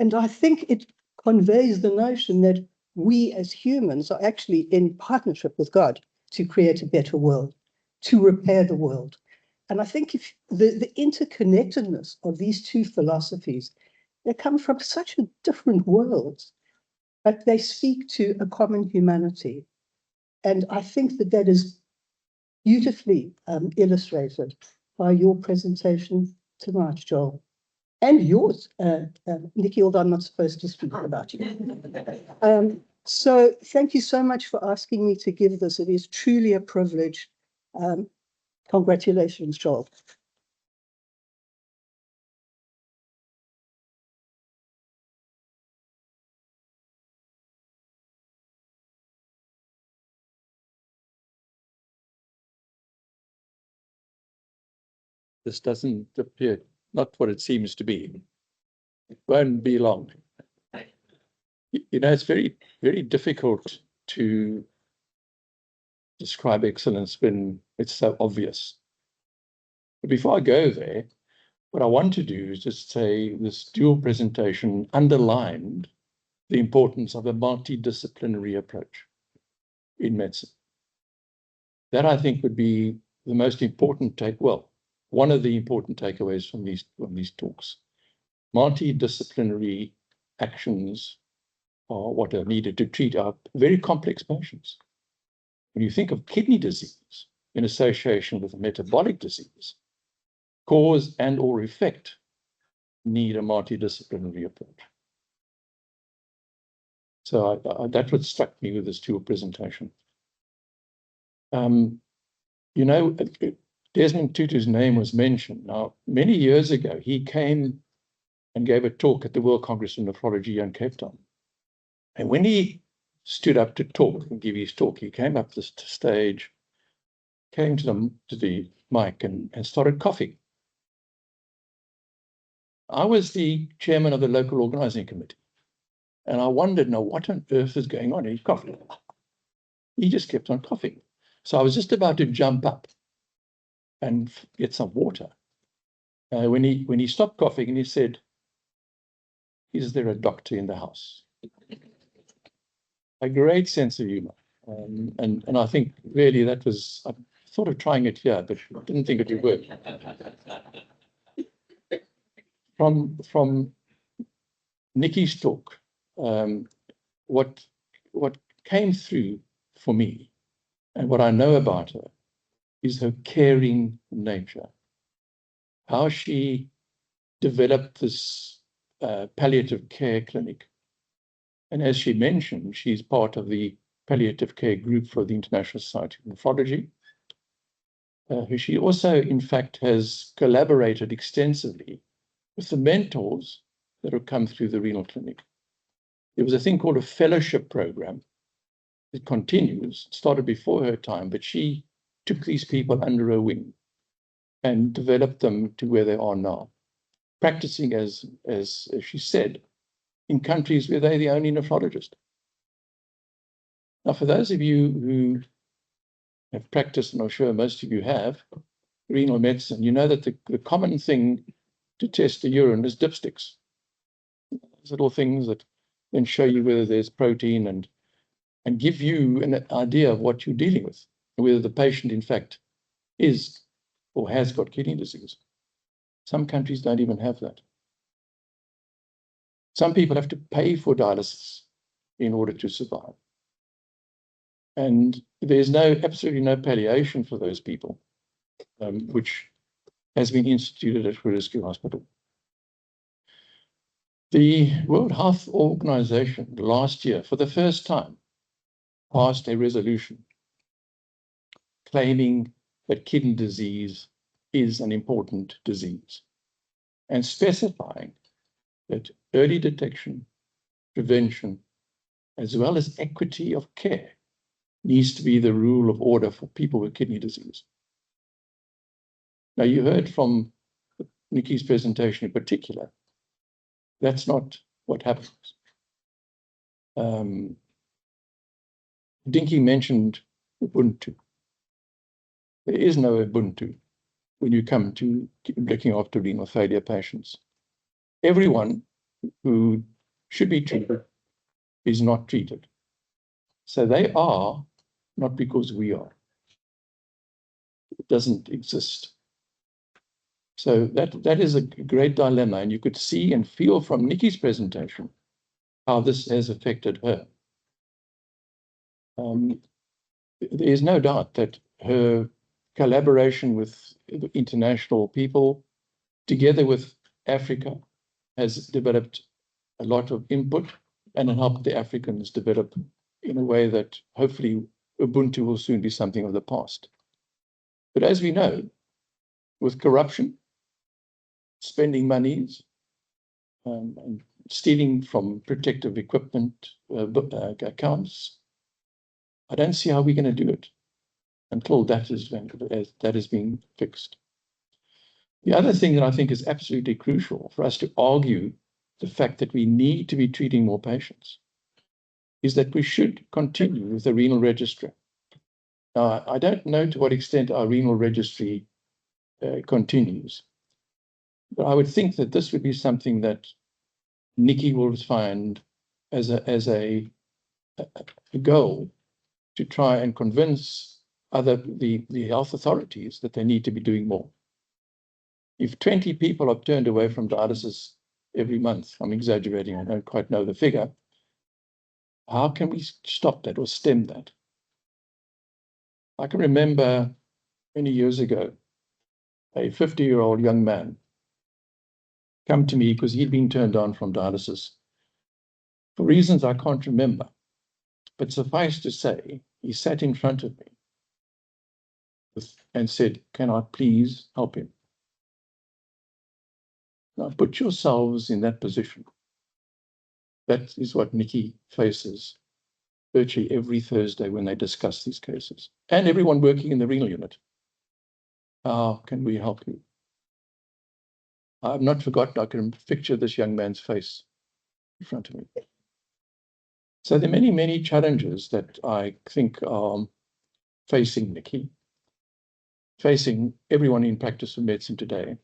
[SPEAKER 6] And I think it conveys the notion that we as humans are actually in partnership with God to create a better world, to repair the world. And I think if the interconnectedness of these two philosophies, they come from such a different worlds, but they speak to a common humanity. And I think that that is beautifully illustrated by your presentation tonight, Joel. And yours, Nikki, although I'm not supposed to speak about you. So thank you so much for asking me to give this. It is truly a privilege. Congratulations, Joel.
[SPEAKER 4] This doesn't appear, not what it seems to be. It won't be long. You know, it's very, very difficult to describe excellence when it's so obvious. But before I go there, what I want to do is just say this dual presentation underlined the importance of a multidisciplinary approach in medicine. That I think would be the most important one of the important takeaways from these talks. Multidisciplinary actions are what are needed to treat our very complex patients. When you think of kidney disease in association with metabolic disease, cause and or effect need a multidisciplinary approach. So that's what struck me with this dual presentation. You know, Desmond Tutu's name was mentioned. Now, many years ago, he came and gave a talk at the World Congress of Nephrology in Cape Town. And when he stood up to talk and give his talk, he came up the stage, came to the mic and started coughing. I was the chairman of the local organizing committee. And I wondered, now, what on earth is going on? He's coughing. He just kept on coughing. So I was just about to jump up and get some water. When he stopped coughing and he said, "Is there a doctor in the house?" A great sense of humor. And I think really that was, I thought of trying it here, but didn't think it would work. From Nikki's talk, what came through for me and what I know about her is her caring nature. How she developed this palliative care clinic. And as she mentioned, she's part of the palliative care group for the International Society of Nephrology. who she also, in fact, has collaborated extensively with the mentors that have come through the renal clinic. There was a thing called a fellowship program. It continues, started before her time, but she took these people under her wing and developed them to where they are now, practicing as she said, in countries where they're the only nephrologist. Now, for those of you who have practiced, and I'm sure most of you have, renal medicine, you know that the common thing to test the urine is dipsticks. Those little things that then show you whether there's protein and give you an idea of what you're dealing with, and whether the patient, in fact, is or has got kidney disease. Some countries don't even have that. Some people have to pay for dialysis in order to survive. And there's absolutely no palliation for those people, which has been instituted at Rescue Hospital. The World Health Organization last year, for the first time, passed a resolution claiming that kidney disease is an important disease and specifying that early detection, prevention, as well as equity of care needs to be the rule of order for people with kidney disease. Now, you heard from Nikki's presentation in particular, that's not what happens. Dinky mentioned Ubuntu. There is no Ubuntu when you come to looking after renal failure patients. Everyone who should be treated is not treated. So they are, not because we are. It doesn't exist. So that is a great dilemma, and you could see and feel from Nikki's presentation how this has affected her. There is no doubt that her collaboration with international people, together with Africa, has developed a lot of input and helped the Africans develop in a way that hopefully Ubuntu will soon be something of the past. But as we know, with corruption, spending monies, and stealing from protective equipment accounts, I don't see how we're going to do it until that is being fixed. The other thing that I think is absolutely crucial for us to argue the fact that we need to be treating more patients is that we should continue with the renal registry. Now, I don't know to what extent our renal registry continues, but I would think that this would be something that Nikki will find as a goal to try and convince the health authorities that they need to be doing more. If 20 people are turned away from dialysis every month, I'm exaggerating, I don't quite know the figure, how can we stop that or stem that? I can remember many years ago, a 50-year-old young man come to me because he'd been turned down from dialysis for reasons I can't remember. But suffice to say, he sat in front of me and said, "Can I please help him?" Now put yourselves in that position. That is what Nikki faces virtually every Thursday when they discuss these cases, and everyone working in the renal unit. How can we help you? I've not forgotten, I can picture this young man's face in front of me. So there are many, many challenges that I think are facing Nikki, facing everyone in practice of medicine today.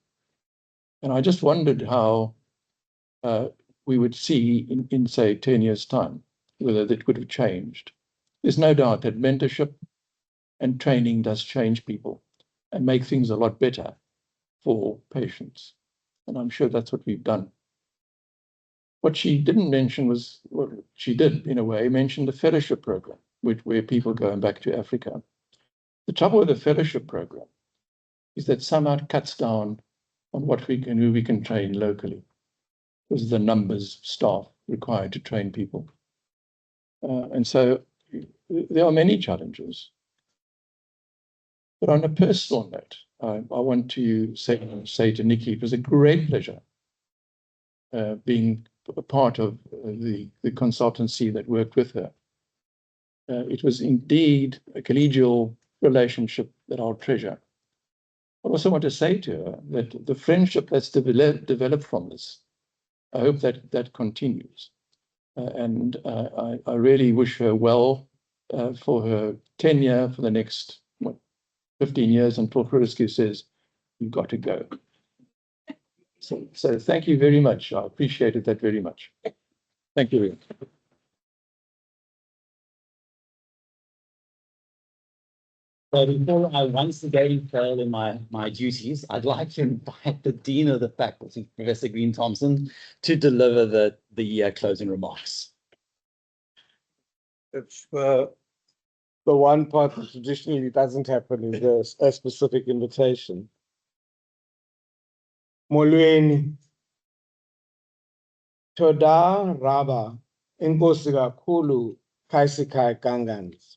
[SPEAKER 4] And I just wondered how we would see in say 10 years' time, whether that would have changed. There's no doubt that mentorship and training does change people and make things a lot better for patients. And I'm sure that's what we've done. What she didn't mention was, well, she did in a way mention the fellowship program, where people go back to Africa. The trouble with the fellowship program is that somehow it cuts down on who we can train locally, because of the numbers of staff required to train people. And so there are many challenges. But on a personal note, I want to say to Nikki, it was a great pleasure being a part of the consultancy that worked with her. It was indeed a collegial relationship that I'll treasure. I also want to say to her that the friendship that's developed from this, I hope that continues. And I really wish her well for her tenure for the next 15 years until Frisky says, you've got to go. So thank you very much. I appreciated that very much. Thank you.
[SPEAKER 1] So before I once again fail in my duties, I'd like to invite the Dean of the Faculty, Professor Green Thompson, to deliver the closing remarks.
[SPEAKER 7] It's the one part that traditionally doesn't happen is a specific invitation. Molweni, Toda Raba, Inkosi kakhulu Kaisikai Gangans.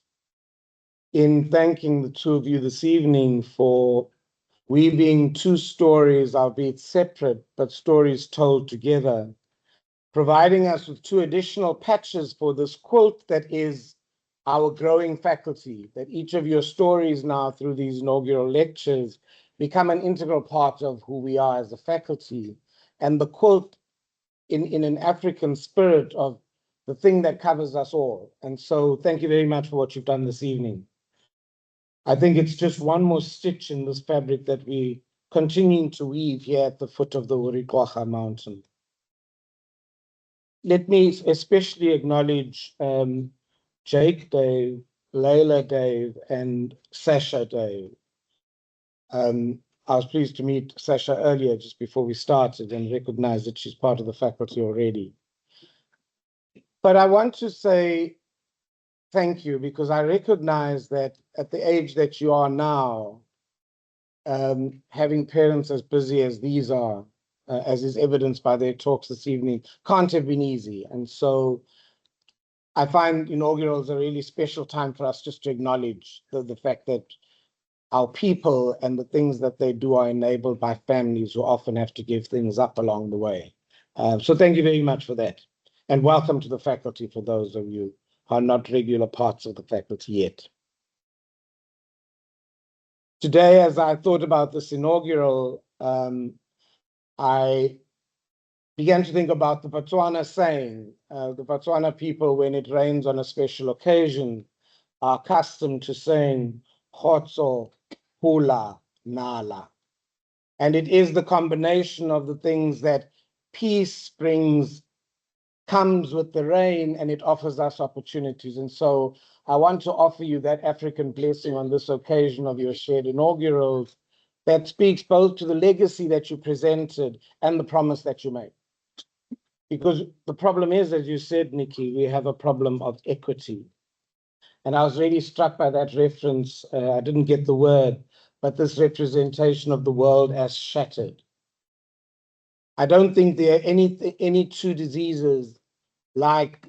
[SPEAKER 7] In thanking the two of you this evening for weaving two stories, albeit separate, but stories told together, providing us with two additional patches for this quilt that is our growing faculty, that each of your stories now through these inaugural lectures become an integral part of who we are as a faculty, and the quilt in an African spirit of the thing that covers us all. And so thank you very much for what you've done this evening. I think it's just one more stitch in this fabric that we continuing to weave here at the foot of the Urikwacha mountain. Let me especially acknowledge Jake Dave, Layla Dave, and Sasha Dave. I was pleased to meet Sasha earlier just before we started and recognize that she's part of the faculty already. But I want to say thank you because I recognize that at the age that you are now, having parents as busy as these are, as is evidenced by their talks this evening, can't have been easy. And so I find inaugural is a really special time for us just to acknowledge the fact that our people and the things that they do are enabled by families who often have to give things up along the way. So thank you very much for that. And welcome to the faculty for those of you who are not regular parts of the faculty yet. Today, as I thought about this inaugural, I began to think about the Botswana saying, the Botswana people, when it rains on a special occasion, are accustomed to saying, Khotso, Hula, Nala. And it is the combination of the things that peace brings, comes with the rain, and it offers us opportunities. And so I want to offer you that African blessing on this occasion of your shared inaugurals that speaks both to the legacy that you presented and the promise that you made. Because the problem is, as you said, Nikki, we have a problem of equity. And I was really struck by that reference. I didn't get the word, but this representation of the world as shattered. I don't think there are any two diseases like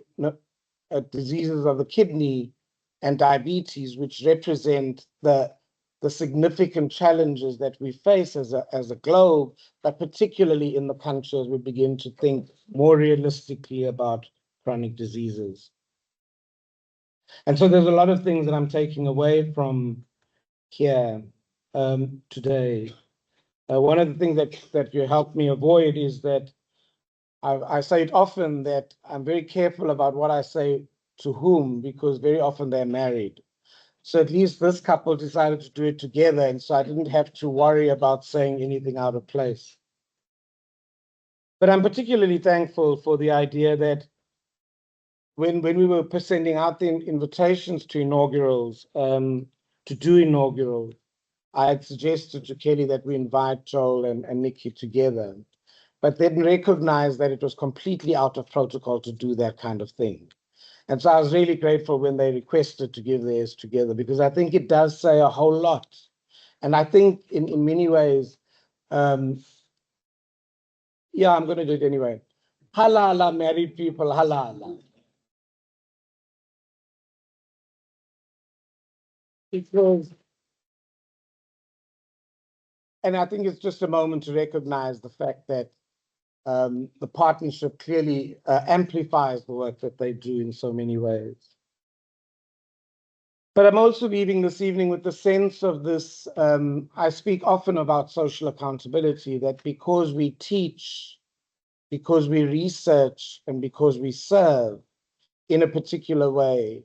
[SPEAKER 7] diseases of the kidney and diabetes, which represent the significant challenges that we face as a globe, but particularly in the country as we begin to think more realistically about chronic diseases. And so there's a lot of things that I'm taking away from here today. One of the things that you helped me avoid is that I say it often that I'm very careful about what I say to whom, because very often they're married. So at least this couple decided to do it together, and so I didn't have to worry about saying anything out of place. But I'm particularly thankful for the idea that when we were sending out the invitations to inaugurals, to do inaugural, I had suggested to Kelly that we invite Joel and Nikki together, but then recognized that it was completely out of protocol to do that kind of thing. And so I was really grateful when they requested to give theirs together, because I think it does say a whole lot. And I think in many ways, yeah, I'm going to do it anyway. Halala, married people, halala. Because And I think it's just a moment to recognize the fact that the partnership clearly amplifies the work that they do in so many ways. But I'm also leaving this evening with the sense of this, I speak often about social accountability, that because we teach, because we research, and because we serve in a particular way,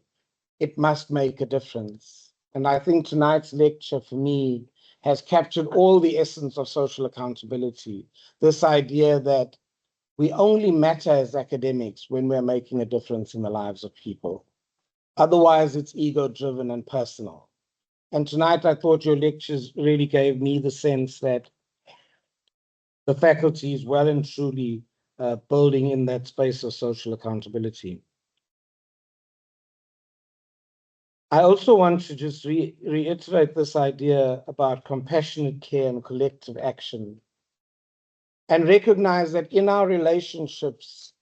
[SPEAKER 7] it must make a difference. And I think tonight's lecture for me has captured all the essence of social accountability. This idea that we only matter as academics when we're making a difference in the lives of people. Otherwise, it's ego-driven and personal. And tonight, I thought your lectures really gave me the sense that the faculty is well and truly building in that space of social accountability. I also want to just reiterate this idea about compassionate care and collective action, and recognize that in our relationships,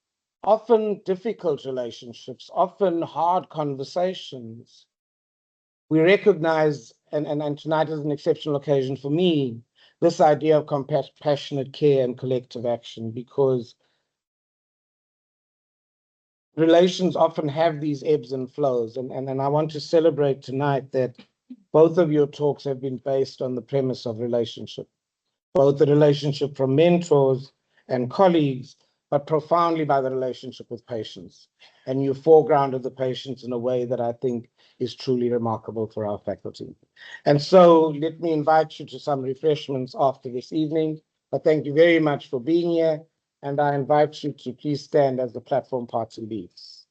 [SPEAKER 7] often difficult relationships, often hard conversations, we recognize, and tonight is an exceptional occasion for me, this idea of compassionate care and collective action, because relations often have these ebbs and flows. And I want to celebrate tonight that both of your talks have been based on the premise of relationship, both the relationship from mentors and colleagues, but profoundly by the relationship with patients. And you foregrounded the patients in a way that I think is truly remarkable for our faculty. And so let me invite you to some refreshments after this evening. But thank you very much for being here. And I invite you to please stand as the platform party leads.